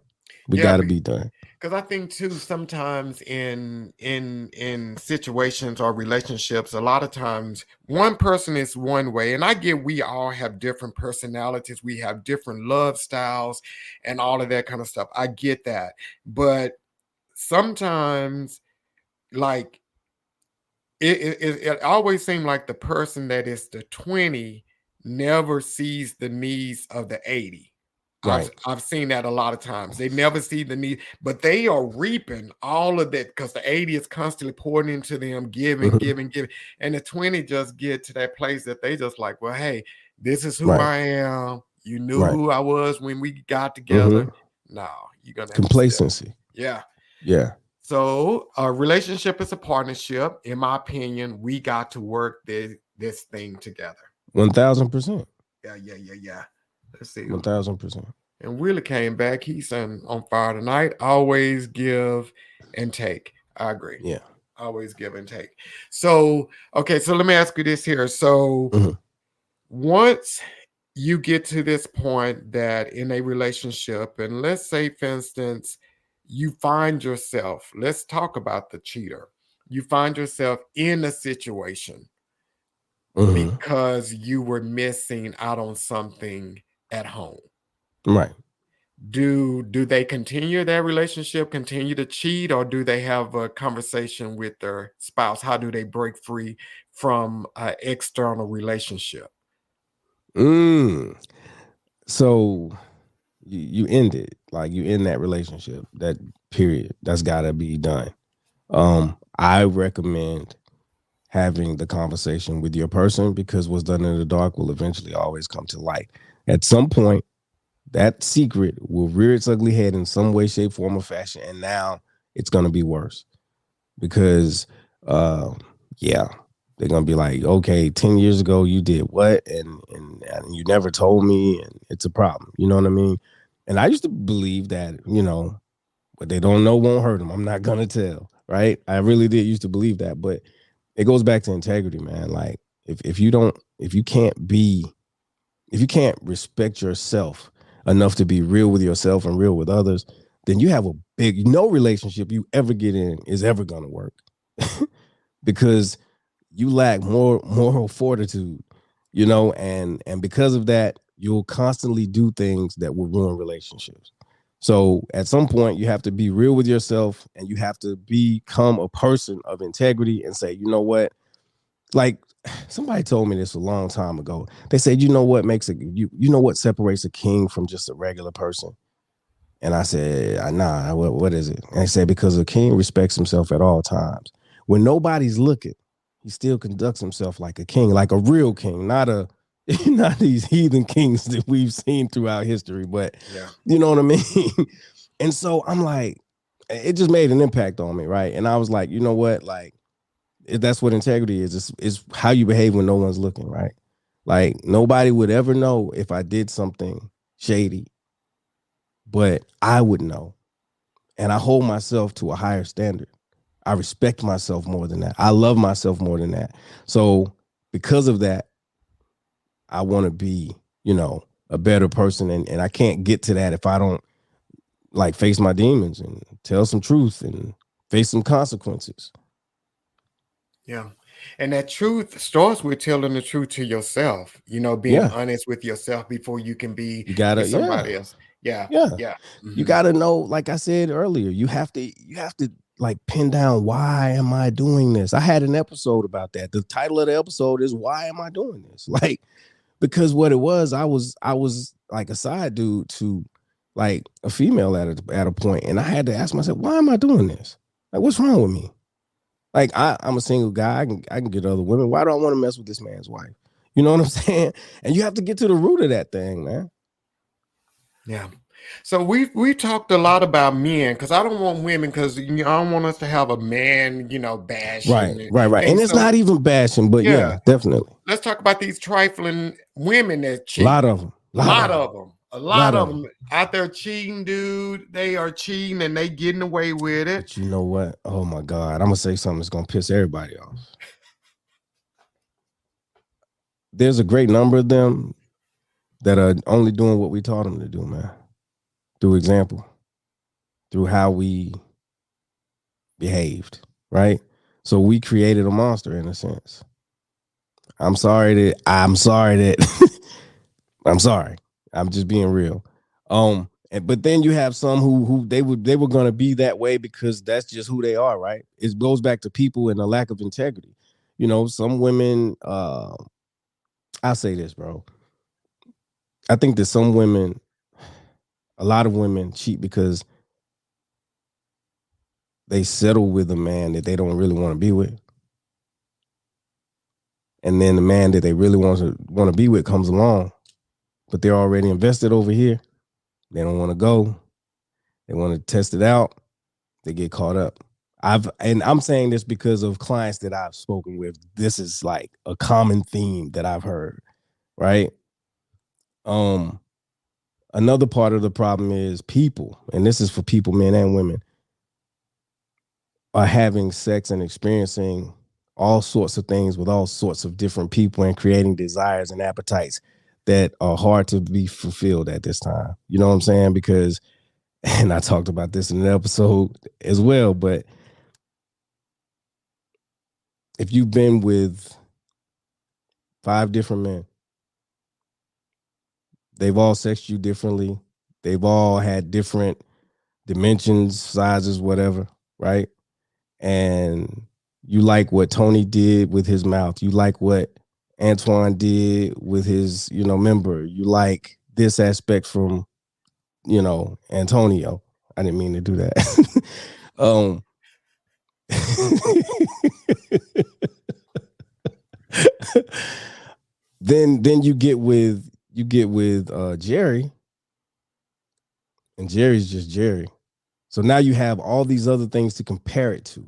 We gotta be done. Because I think too, sometimes in situations or relationships, a lot of times one person is one way, and I get we all have different personalities, we have different love styles, and all of that kind of stuff. I get that, but sometimes, like, it always seems like the person that is the 20 never sees the needs of the 80. Right. I've seen that a lot of times. They never see the need, but they are reaping all of that because the 80 is constantly pouring into them, giving. And the 20 just get to that place that they just like, well, hey, this is who I am. You knew who I was when we got together. No, you're going to have complacency. Yeah. Yeah. So a relationship is a partnership. In my opinion, we got to work this thing together. 1000%. Yeah. Let's see. 1000%. And Willie came back. He's on fire tonight. Always give and take. I agree. Yeah. Always give and take. So, okay. So let me ask you this here. So Once you get to this point that in a relationship, and let's say, for instance, you find yourself, let's talk about the cheater. You find yourself in a situation Hmm. because you were missing out on something at home. Right. Do they continue their relationship, continue to cheat, or do they have a conversation with their spouse? How do they break free from an external relationship? Mm. So you end it, like you end that relationship, that period. That's got to be done. I recommend having the conversation with your person because what's done in the dark will eventually always come to light. At some point, that secret will rear its ugly head in some way, shape, form, or fashion, and now it's going to be worse because, uh, yeah, they're going to be like, okay, 10 years ago you did what, and you never told me, and it's a problem. You know what I mean? And I used to believe that, what they don't know won't hurt them. I'm not gonna tell, right? I really did used to believe that, but it goes back to integrity, man. Like if you don't, if you can't respect yourself enough to be real with yourself and real with others, then you have a big no relationship you ever get in is ever gonna work because you lack more moral fortitude, and because of that, you'll constantly do things that will ruin relationships. So at some point, you have to be real with yourself and you have to become a person of integrity and say, you know what? Like somebody told me this a long time ago. They said, you know what makes you know what separates a king from just a regular person? And I said, nah, what is it? And they said, because a king respects himself at all times. When nobody's looking, he still conducts himself like a king, like a real king, not a not these heathen kings that we've seen throughout history, but Yeah. you know what I mean? And so I'm like, it just made an impact on me, right? And I was like, you know what? Like, that's what integrity is. It's how you behave when no one's looking, right? Like nobody would ever know if I did something shady, but I would know. And I hold myself to a higher standard. I respect myself more than that. I love myself more than that. So because of that, I want to be, a better person. And I can't get to that if I don't like face my demons and tell some truth and face some consequences. Yeah. And that truth starts with telling the truth to yourself, being Yeah. honest with yourself before you can be You with gotta, yeah. somebody else. Yeah. Yeah. Yeah. You Hmm. gotta know, like I said earlier, you have to like pin down why am I doing this? I had an episode about that. The title of the episode is Why Am I Doing This? Like, because what it was, I was like a side dude to like a female at a point, and I had to ask myself, why am I doing this? Like, what's wrong with me? Like, I'm a single guy. I can get other women. Why do I want to mess with this man's wife? You know what I'm saying? And you have to get to the root of that thing, man. Yeah. So we talked a lot about men because I don't want women because I don't want us to have a man, Right, bashing and right, right. And things. it's So not even bashing, but yeah, yeah, definitely. let's talk about these trifling women that A cheat. lot of them. A A lot lot of them. of them. A A lot lot of of them. them out there cheating, dude. They are cheating and they getting away with it. But you know what? Oh my God. I'm gonna say something that's gonna piss everybody off. There's a great number of them that are only doing what we taught them to do, man. Through example, through how we behaved, right? So we created a monster in a sense. I'm sorry that I'm sorry. I'm just being real. But then you have some who they were gonna be that way because that's just who they are, right? It goes back to people and a lack of integrity. Some women, I'll say this, bro. I think that some women, a lot of women cheat because they settle with a man that they don't really want to be with. And then the man that they really want to be with comes along, but they're already invested over here. They don't want to go. They want to test it out. They get caught up. I'm saying this because of clients that I've spoken with. This is like a common theme that I've heard, right? Um, Another part of the problem is people, and this is for people, men and women, are having sex and experiencing all sorts of things with all sorts of different people and creating desires and appetites that are hard to be fulfilled at this time. You know what I'm saying? Because, and I talked about this in an episode as well, but if you've been with 5 different men, they've all sexed you differently, they've all had different dimensions, sizes, whatever, right? And you like what Tony did with his mouth. You like what Antoine did with his, member. You like this aspect from, Antonio. I didn't mean to do that. um then you get with Jerry, and Jerry's just Jerry. So now you have all these other things to compare it to,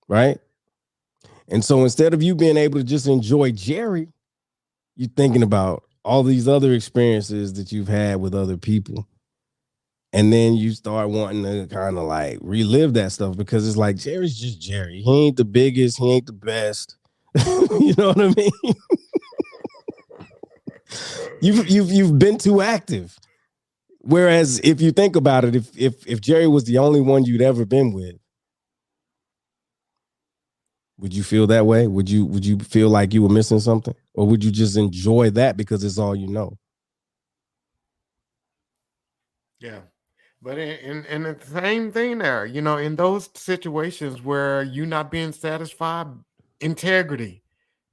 right? And so instead of you being able to just enjoy Jerry, you're thinking about all these other experiences that you've had with other people. And then you start wanting to kind of like relive that stuff because it's like Jerry's just Jerry. He ain't the biggest, he ain't the best. You know what I mean? You've been too active. Whereas if you think about it, if Jerry was the only one you'd ever been with, would you feel that way? Would you feel like you were missing something? Or would you just enjoy that because it's all you know? Yeah. But in the same thing there, in those situations where you're not being satisfied, integrity,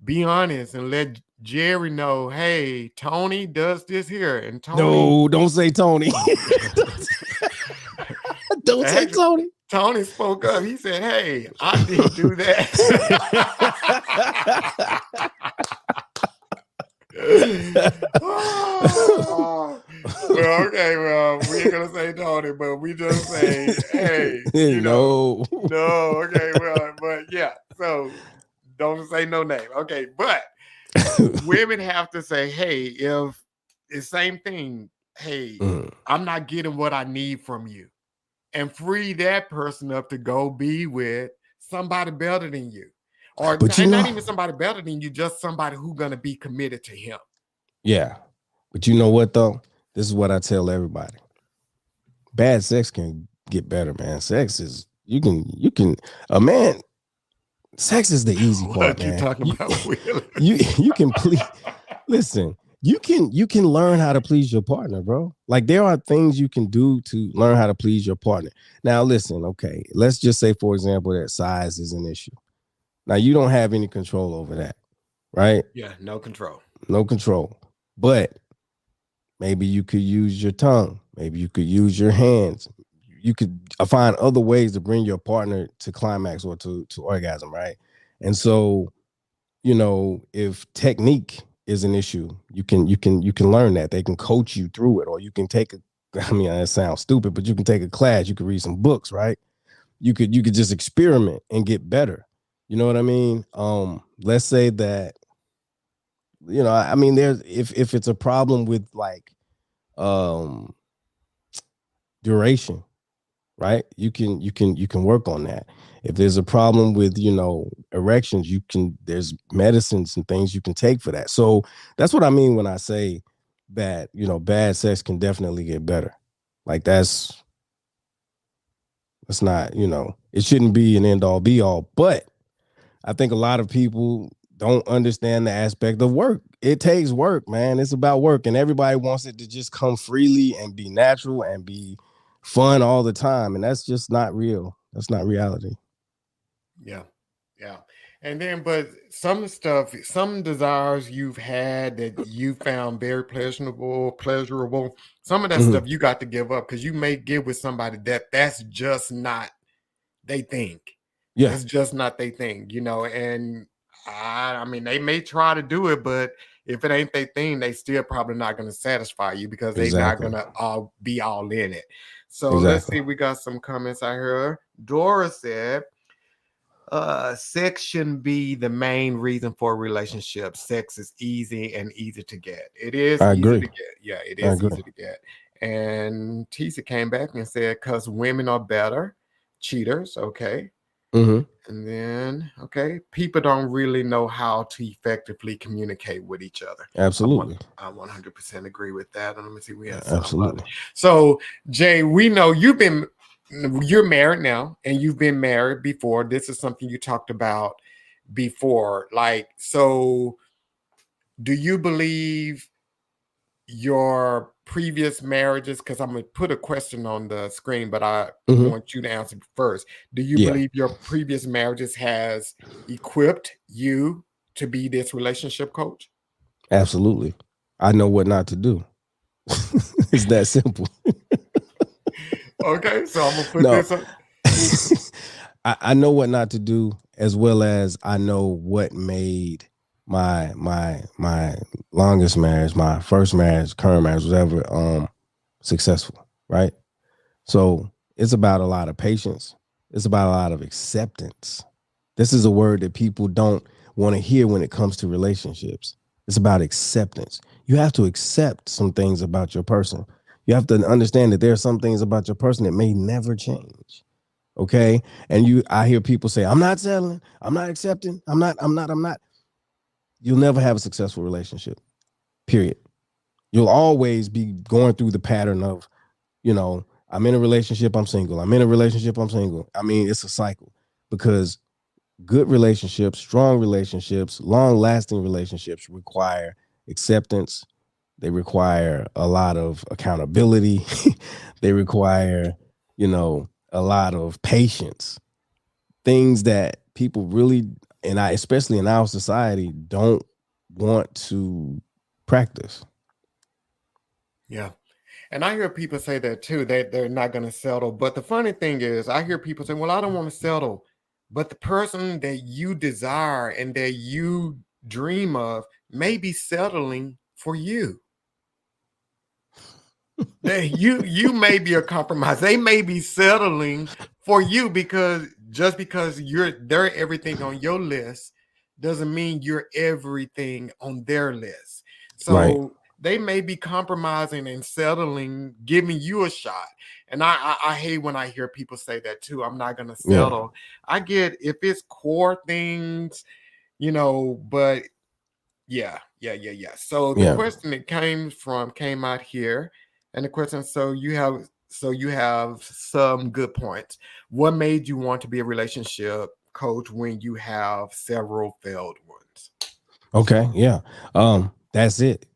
be honest and let Jerry know, hey, Tony does this here. And Tony, No, don't say Tony. Don't say actually, Tony. Tony spoke up. He said, hey, I didn't do that. Oh, well, okay, well, we ain't gonna say Tony, but we just say, hey, no, okay, well, but yeah, so don't say no name, okay, but women have to say, hey, if the same thing, hey, I'm not getting what I need from you, and free that person up to go be with somebody better than you, or but not even somebody better than you, just somebody who's gonna be committed to him. Yeah. But you know what though? This is what I tell everybody. Bad sex can get better, man. Sex is a man, sex is the easy part, What you man. talking about, Will? You can please listen. You can learn how to please your partner, bro. Like there are things you can do to learn how to please your partner. Now listen, okay, let's just say for example that size is an issue. Now you don't have any control over that, right? Yeah, no control. No control. But maybe you could use your tongue. Maybe you could use your hands. You could find other ways to bring your partner to climax or to orgasm, right? And so, if technique is an issue, you can learn that. They can coach you through it, or you can take a. I mean, that sounds stupid, but you can take a class. You could read some books, right? You could just experiment and get better. You know what I mean? Let's say that I mean, there's if it's a problem with like um duration, right? You can work on that. If there's a problem with erections, there's medicines and things you can take for that. So that's what I mean when I say that bad sex can definitely get better. Like that's not, it shouldn't be an end all be all, but I think a lot of people don't understand the aspect of work. It takes work, man. It's about work, and everybody wants it to just come freely and be natural and be fun all the time, and that's just not real. That's not reality. Yeah. Yeah. And then, but some stuff, some desires you've had that you found very pleasurable, some of that Mhm. stuff you got to give up because you may get with somebody that's just not they think. Yeah, That's just not they thing, and I mean, they may try to do it, but if it ain't their thing, they still probably not going to satisfy you because they're not exactly, going to all be all in it. So let's exactly. see. We got some comments out here. Dora said, sex shouldn't be the main reason for a relationship. Sex is easy to get. It is I easy agree. to get. Yeah, it I is agree. easy to get. And Tisa came back and said, because women are better cheaters. Okay. Hmm. And then, Okay, people don't really know how to effectively communicate with each other. Absolutely. I 100% agree with that. And let me see, we had somebody. Absolutely. So, Jay, we know you're married now, and you've been married before. This is something you talked about before. Like, so do you believe your previous marriages, because I'm going to put a question on the screen, but I Mhm. want you to answer first. Do you Yeah, believe your previous marriages has equipped you to be this relationship coach? absolutely. I know what not to do. It's that simple. Okay, so I'm gonna put No, this up. I know what not to do, as well as I know what made my longest marriage, my first marriage, current marriage, whatever, successful. Right. So it's about a lot of patience. It's about a lot of acceptance. This is a word that people don't want to hear when it comes to relationships. It's about acceptance. You have to accept some things about your person. You have to understand that there are some things about your person that may never change. Okay. And I hear people say, I'm not settling, I'm not accepting, I'm not. You'll never have a successful relationship, period. You'll always be going through the pattern of, I'm in a relationship, I'm single. I'm in a relationship, I'm single. I mean, it's a cycle because good relationships, strong relationships, long lasting relationships require acceptance. They require a lot of accountability. They require, a lot of patience. Things that people really, and especially in our society, don't want to practice. Yeah. And I hear people say that too, that they're not going to settle. But the funny thing is, I hear people say, well, I don't want to settle. But the person that you desire and that you dream of may be settling for you. You may be a compromise. They may be settling for you because just because they're everything on your list doesn't mean you're everything on their list. Right. So they may be compromising and settling, giving you a shot. And I hate when I hear people say that too. I'm not gonna Yeah. settle. I get if it's core things, but yeah. So the Yeah. question that came out here, and the question, so you have some good points. What made you want to be a relationship coach when you have several failed ones? Okay. Yeah. That's it.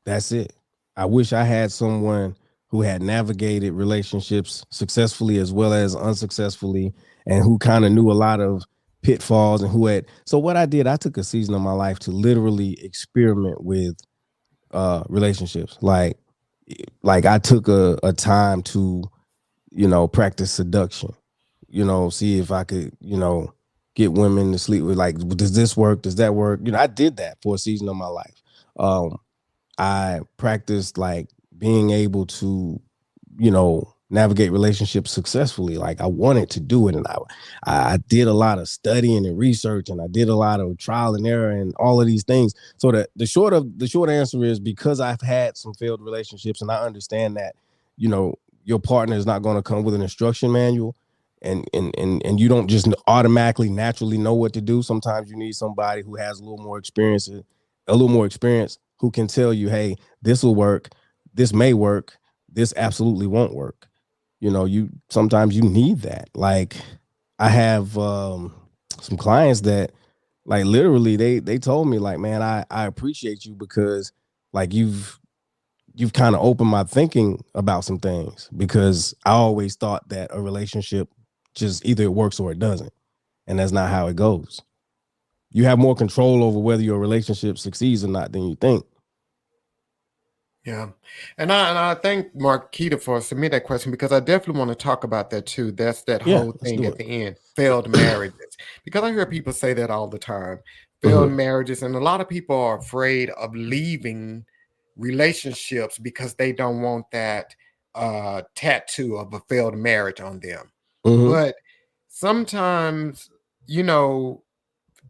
That's it. I wish I had someone who had navigated relationships successfully as well as unsuccessfully and who kind of knew a lot of pitfalls and who had. So what I did, I took a season of my life to literally experiment with relationships. Like I took a time to, practice seduction, see if I could, get women to sleep with, like, does this work? Does that work? I did that for a season of my life. I practiced like being able to, navigate relationships successfully. Like I wanted to do it, and I did a lot of studying and research, and I did a lot of trial and error, and all of these things. So that the short answer is because I've had some failed relationships, and I understand that, your partner is not going to come with an instruction manual. And you don't just automatically naturally know what to do. Sometimes you need somebody who has a little more experience who can tell you, hey, this will work, this may work, this absolutely won't work. You sometimes you need that. Like I have some clients that, like, literally they told me, like, man, I appreciate you because, like, you've kind of opened my thinking about some things, because I always thought that a relationship just either it works or it doesn't, and that's not how it goes. You have more control over whether your relationship succeeds or not than you think. Yeah. And I thank Marquita for submitting that question because I definitely want to talk about that too. That's that Yeah, whole let's thing do at it. the end, failed marriages. Because I hear people say that all the time. Failed Mm-hmm. marriages, and a lot of people are afraid of leaving relationships because they don't want that tattoo of a failed marriage on them. Mm-hmm. But sometimes, you know,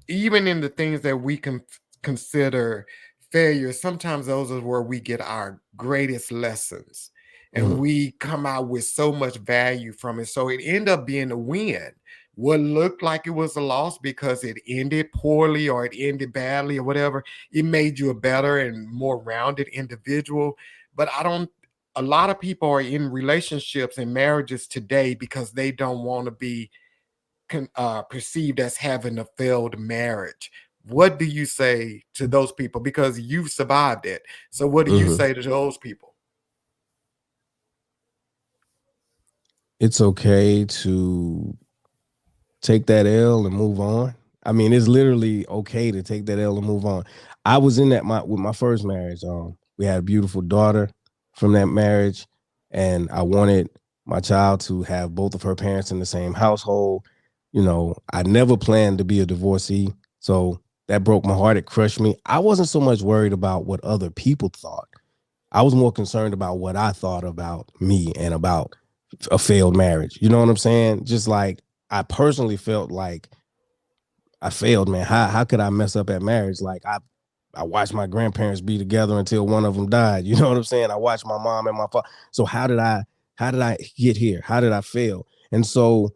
even in the things that we can consider failures, sometimes those are where we get our greatest lessons and Mm-hmm. we come out with so much value from it. So it end up being a win what looked like it was a loss because it ended poorly or it ended badly or whatever, it made you a better and more rounded individual. But I don't, a lot of people are in relationships and marriages today because they don't want to be perceived as having a failed marriage. What do you say to those people? Because you've survived it. So what do you Mhm. say to those people? It's okay to take that L and move on. I mean, it's literally okay to take that L and move on. I was in that with my first marriage. We had a beautiful daughter from that marriage, and I wanted my child to have both of her parents in the same household. You know, I never planned to be a divorcee, so that broke my heart. It crushed me. I wasn't so much worried about what other people thought. I was more concerned about what I thought about me and about a failed marriage. You know what I'm saying? Just like I personally felt like I failed, man. How could I mess up at marriage? Like I watched my grandparents be together until one of them died. You know what I'm saying? I watched my mom and my father. So how did I get here? How did I fail? And so,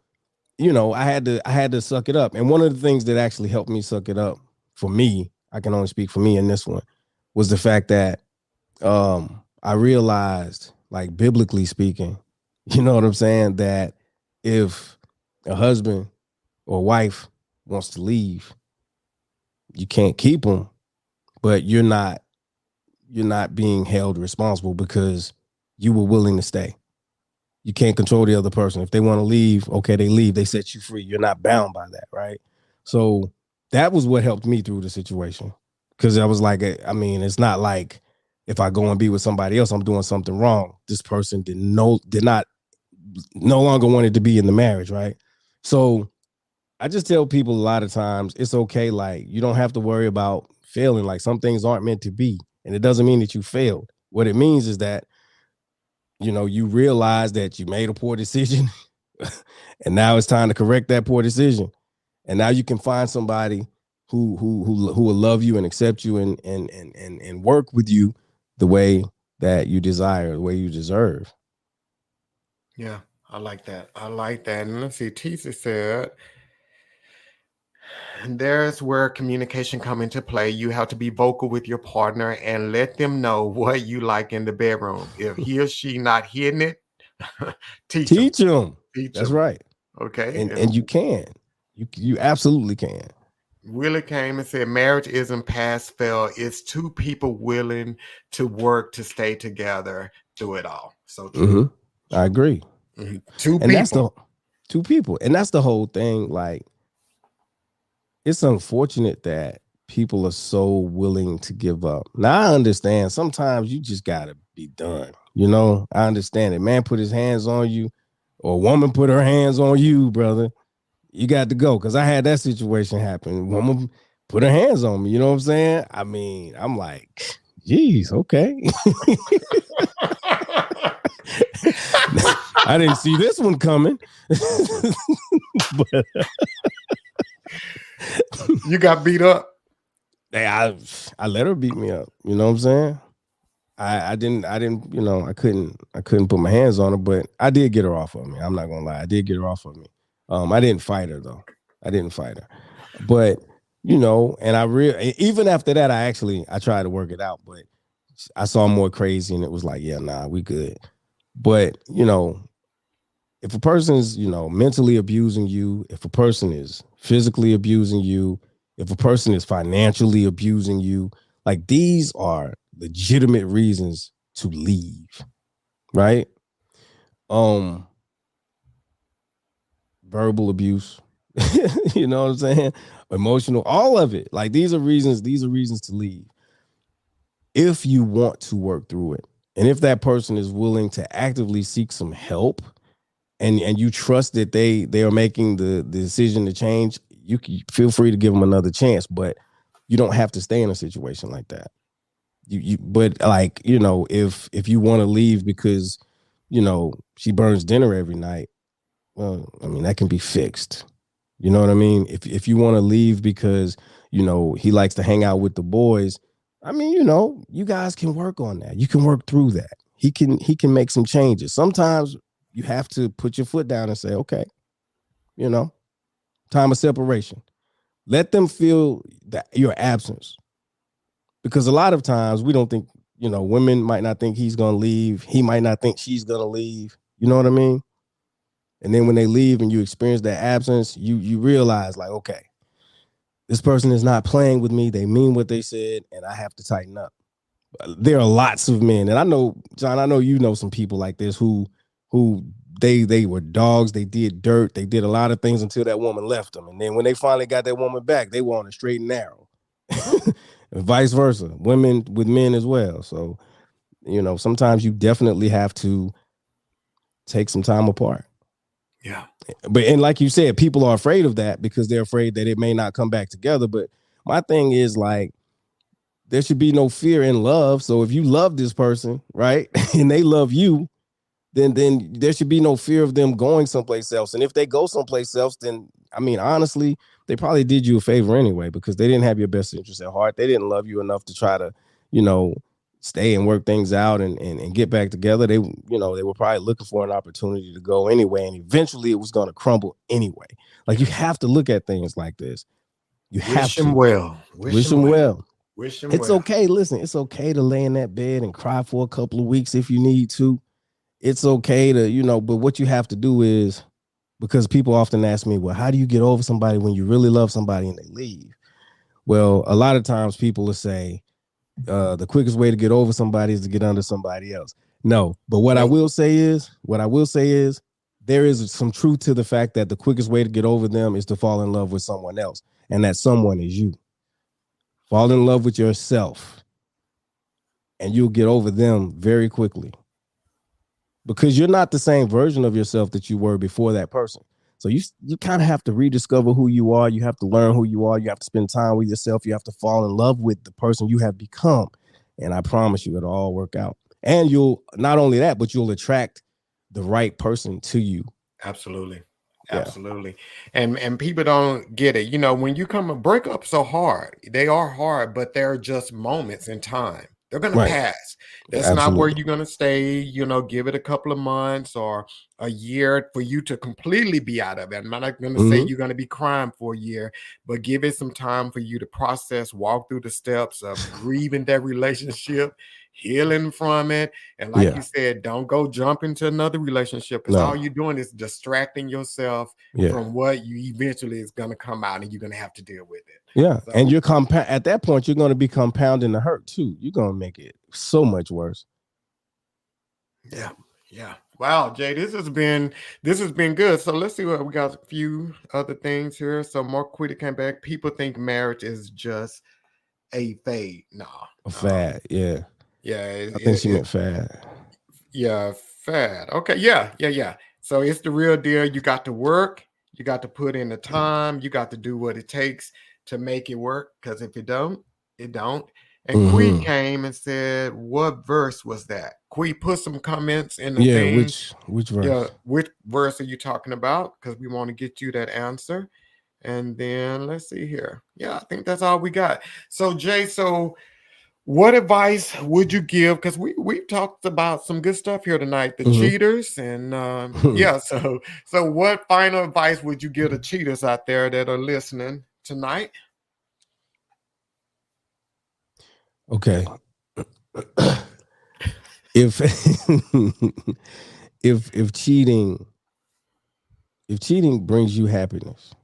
you know, I had to suck it up. And one of the things that actually helped me suck it up for me, I can only speak for me in this one, was the fact that I realized, like biblically speaking, you know what I'm saying, that if a husband or wife wants to leave, you can't keep them, but you're not being held responsible because you were willing to stay. You can't control the other person. If they want to leave, okay, they leave. They set you free. You're not bound by that, right? So that was what helped me through the situation. Because I was like, I mean, it's not like if I go and be with somebody else, I'm doing something wrong. This person did not no longer wanted to be in the marriage, right? So I just tell people a lot of times it's okay. Like you don't have to worry about failing. Like some things aren't meant to be, and it doesn't mean that you failed. What it means is that you realize that you made a poor decision, and now it's time to correct that poor decision. And now you can find somebody who will love you and accept you and work with you the way that you desire, the way you deserve. Yeah, I like that. I like that. And let's see, Tisa said, and there's where communication come into play. You have to be vocal with your partner and let them know what you like in the bedroom. If he or she not hitting it, teach them. Teach them. Teach That's them. right. Okay. And you can. You absolutely can. Willie came and said, marriage isn't pass fail. It's two people willing to work to stay together through it all. So true. Hmm. I True. agree. Two And that's people. the two people. And that's the whole thing. Like, it's unfortunate that people are so willing to give up. Now, I understand sometimes you just got to be done. I understand it. Man put his hands on you, or a woman put her hands on you, brother. You got to go. Because I had that situation happen. Woman put her hands on me. You know what I'm saying? I mean, I'm like, geez, okay. I didn't see this one coming. But You got beat up. hey, I let her beat me up. You know what I'm saying? I didn't, I couldn't put my hands on her, but I did get her off of me. I'm not gonna lie. I did get her off of me. I didn't fight her though. I didn't fight her. But, and even after that, I tried to work it out, but I saw more crazy and it was like, yeah, nah, we good. But, if a person's, mentally abusing you, if a person is physically abusing you, if a person is financially abusing you, like these are legitimate reasons to leave, right? Um, Verbal abuse, you know what I'm saying? Emotional, all of it. Like these are reasons to leave. If you want to work through it, and if that person is willing to actively seek some help, and you trust that they are making the decision to change, you can feel free to give them another chance, but you don't have to stay in a situation like that. But like, if you want to leave because she burns dinner every night, well, I mean, that can be fixed. You know what I mean? If you want to leave because he likes to hang out with the boys, I mean, you guys can work on that. You can work through that. He can make some changes. Sometimes you have to put your foot down and say, okay, you know, time of separation. Let them feel that your absence. Because a lot of times we don't think, women might not think he's going to leave. He might not think she's going to leave. You know what I mean? And then when they leave and you experience that absence, you realize like, okay, this person is not playing with me. They mean what they said, and I have to tighten up. There are lots of men, and I know, John, I know you know some people like this who they were dogs. They did dirt. They did a lot of things until that woman left them, and then when they finally got that woman back, they were on a straight and narrow. And vice versa, women with men as well. So, sometimes you definitely have to take some time apart. Yeah. But and like you said, people are afraid of that because they're afraid that it may not come back together. But my thing is like, there should be no fear in love. So if you love this person, right, and they love you, then there should be no fear of them going someplace else. And if they go someplace else, then I mean, honestly, they probably did you a favor anyway because they didn't have your best interest at heart. They didn't love you enough to try to, stay and work things out and get back together. They, they were probably looking for an opportunity to go anyway, and eventually it was going to crumble anyway. Like you have to look at things like this. You have Wish him to well. wish them well. Wish him It's well. okay. Listen, it's okay to lay in that bed and cry for a couple of weeks if you need to. It's okay to, but what you have to do is, because people often ask me, well, how do you get over somebody when you really love somebody and they leave? Well, a lot of times people will say, the quickest way to get over somebody is to get under somebody else. No, but what I will say is, there is some truth to the fact that the quickest way to get over them is to fall in love with someone else. And that someone is you. Fall in love with yourself. And you'll get over them very quickly. Because you're not the same version of yourself that you were before that person. So you kind of have to rediscover who you are. You have to learn who you are. You have to spend time with yourself. You have to fall in love with the person you have become. And I promise you, it'll all work out. And you'll, not only that, but you'll attract the right person to you. Absolutely. Yeah. Absolutely. And people don't get it. When you breakups are hard. They are hard, but they're just moments in time. They're going to pass. That's not where you're going to stay. Give it a couple of months or a year for you to completely be out of it. I'm not going to say you're going to be crying for a year, but give it some time for you to process, walk through the steps of grieving that relationship, healing from it. And like you said, don't go jump into another relationship because all you're doing is distracting yourself from what you eventually is going to come out and you're going to have to deal with it. Yeah. So, and you're at that point, you're going to be compounding the hurt too. You're going to make it so much worse. Yeah. Yeah. Wow, Jay, this has been good. So let's see what we got. A few other things here. So Mark Quita came back. People think marriage is just a fade. No. A fad. Yeah. Yeah. I think she meant fad. Yeah. Fad. Okay. Yeah. So it's the real deal. You got to work. You got to put in the time. You got to do what it takes to make it work. Because if it don't, it don't. And Quee came and said, "What verse was that?" Quee, put some comments in the thing. Which verse? Yeah, which verse are you talking about? Because we want to get you that answer. And then let's see here. Yeah, I think that's all we got. So Jay, what advice would you give? Because we've talked about some good stuff here tonight, the cheaters, and So what final advice would you give the cheaters out there that are listening tonight? Okay. if if cheating brings you happiness,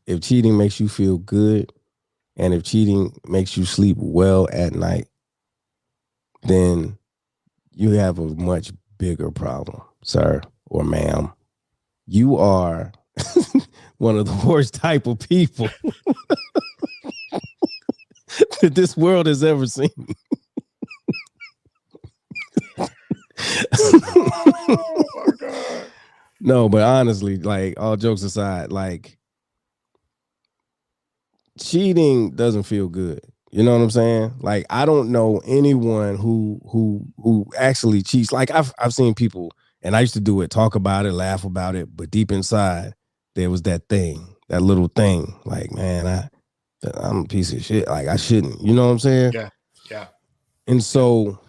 if cheating makes you feel good, and if cheating makes you sleep well at night, then you have a much bigger problem, sir or ma'am. You are one of the worst type of people that this world has ever seen. Oh my God. No, but honestly, like all jokes aside, like cheating doesn't feel good. You know what I'm saying? Like I don't know anyone who actually cheats. Like I've seen people, and I used to do it, talk about it, laugh about it, but deep inside there was that thing, that little thing. Like, man, I'm a piece of shit. Like I shouldn't. You know what I'm saying? Yeah. And so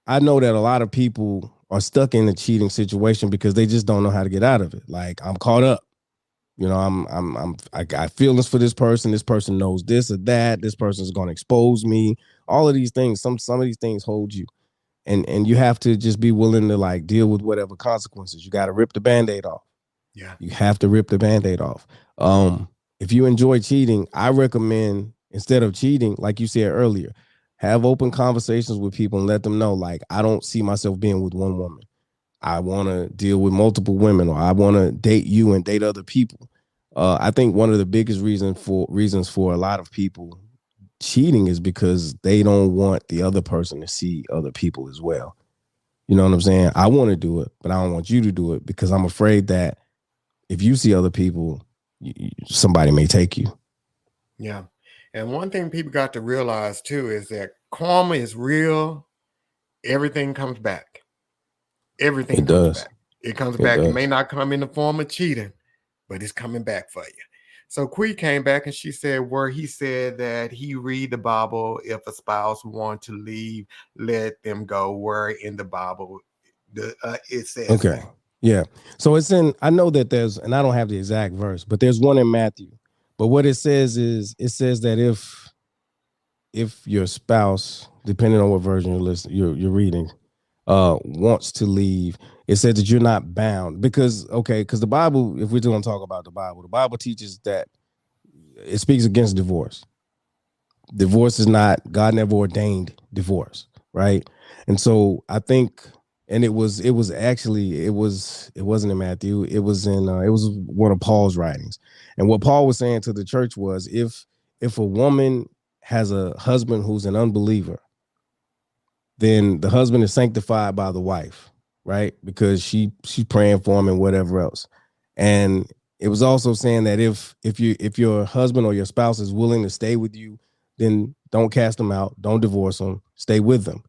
I know that a lot of people are stuck in a cheating situation because they just don't know how to get out of it. Like I'm caught up. You know, I got feelings for this person. This person knows this or that. This person is going to expose me. All of these things. Some of these things hold you, and you have to just be willing to like deal with whatever consequences. You got to rip the band-aid off. Yeah. You have to rip the band-aid off. If you enjoy cheating, I recommend instead of cheating, like you said earlier, have open conversations with people and let them know, like, I don't see myself being with one woman. I want to deal with multiple women, or I want to date you and date other people. I think one of the biggest reasons for a lot of people cheating is because they don't want the other person to see other people as well. You know what I'm saying? I want to do it, but I don't want you to do it because I'm afraid that if you see other people, somebody may take you. Yeah. And one thing people got to realize too is that karma is real. Everything comes back. Everything It comes does. back. It comes It back. It may does. not come in the form of cheating, but it's coming back for you. So Quee came back and she said where he said that he read the Bible, if a spouse want to leave, let them go. Where in the Bible it says Okay. that. Yeah. So it's in, I know that there's, and I don't have the exact verse, but there's one in Matthew. But what it says is, it says that if your spouse, depending on what version you're reading, wants to leave, it says that you're not bound because the Bible, if we're going to talk about the Bible teaches that it speaks against divorce. Divorce is not, God never ordained divorce, right? And so I think, and it wasn't in Matthew, it was one of Paul's writings. And what Paul was saying to the church was, if a woman has a husband who's an unbeliever, then the husband is sanctified by the wife, right? Because she's praying for him and whatever else. And it was also saying that if your husband or your spouse is willing to stay with you, then don't cast them out, don't divorce them, stay with them.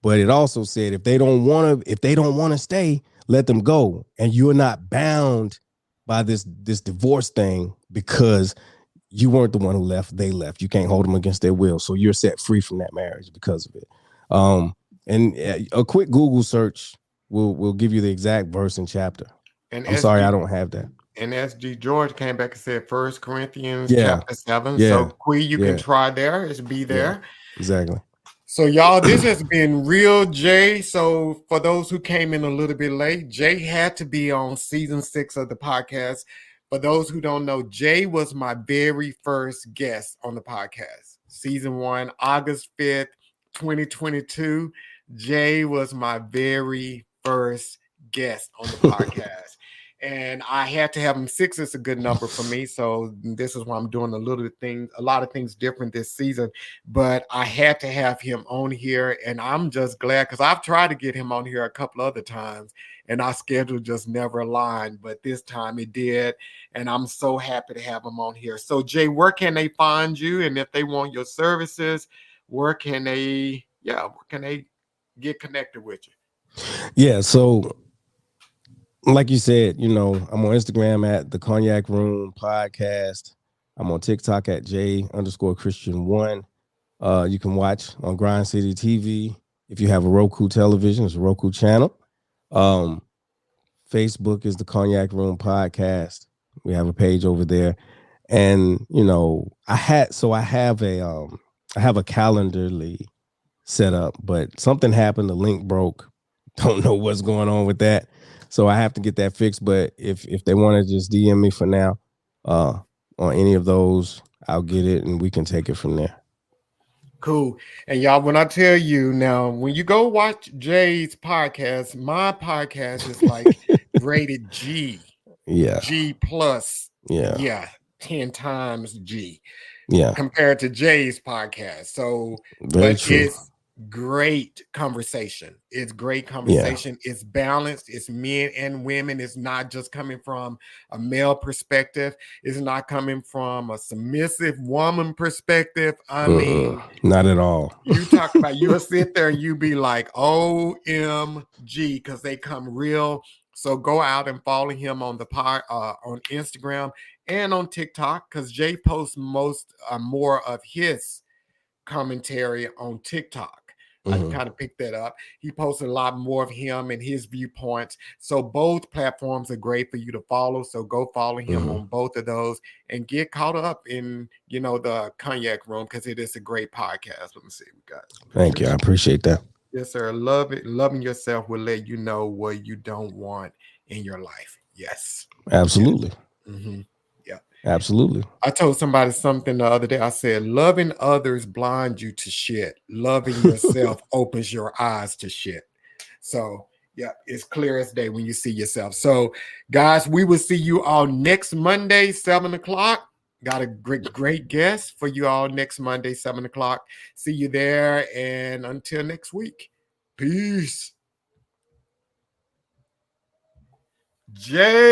But it also said if they don't want to stay, let them go. And you're not bound by this divorce thing because you weren't the one who left, they left. You can't hold them against their will. So you're set free from that marriage because of it. Um, and a quick Google search will give you the exact verse and chapter. And I'm sorry, I SG don't have that. and SG George came back and said First Corinthians Yeah, chapter 7. So yeah, Quee, you can yeah, try there. It's be yeah, there. exactly. So, y'all, this has been real, Jay. So, for those who came in a little bit late, Jay had to be on season 6 of the podcast. For those who don't know, Jay was my very first guest on the podcast. Season 1, August 5th, 2022. Jay was my very first guest on the podcast. And I had to have him. 6 is a good number for me. So, this is why I'm doing a lot of things different this season, but I had to have him on here, and I'm just glad because I've tried to get him on here a couple other times, and our schedule just never aligned. But this time it did, and I'm so happy to have him on here. So, Jay, where can they find you, and if they want your services, where can they get connected with you? Yeah, so like you said, I'm on Instagram at the Cognac Room Podcast. I'm on TikTok at J_Christian1. You can watch on Grind City TV. If you have a Roku television, it's a Roku channel. Um, Facebook is the Cognac Room Podcast. We have a page over there. And I have a Calendarly set up, but something happened, the link broke. Don't know what's going on with that. So I have to get that fixed. But if they want to just DM me for now, uh on any of those, I'll get it and we can take it from there. Cool. And y'all, when I tell you now, when you go watch Jay's podcast, my podcast is like rated G. Yeah. G plus, Yeah. yeah, 10 times G Yeah. compared to Jay's podcast. So, Very but true. it's great conversation. It's great Yeah. conversation. It's balanced. It's men and women. It's not just coming from a male perspective. It's not coming from a submissive woman perspective. I mean, Not at all. you talk about, you'll sit there and you be like, OMG, because they come real. So go out and follow him on the on Instagram and on TikTok, because Jay posts more of his commentary on TikTok. I kind of picked that up. He posted a lot more of him and his viewpoints. So both platforms are great for you to follow. So go follow him on both of those and get caught up in, the Cognac Room, because it is a great podcast. Let me see. We got. Thank you. I appreciate that. Yes, sir. Love it. Loving yourself will let you know what you don't want in your life. Yes. Absolutely. Yes. Yeah. Absolutely. I told somebody something the other day. I said, loving others blinds you to shit. Loving yourself opens your eyes to shit. So, yeah, it's clear as day when you see yourself. So, guys, we will see you all next Monday, 7 o'clock. Got a great guest for you all next Monday, 7 o'clock. See you there. And until next week, peace. Jay.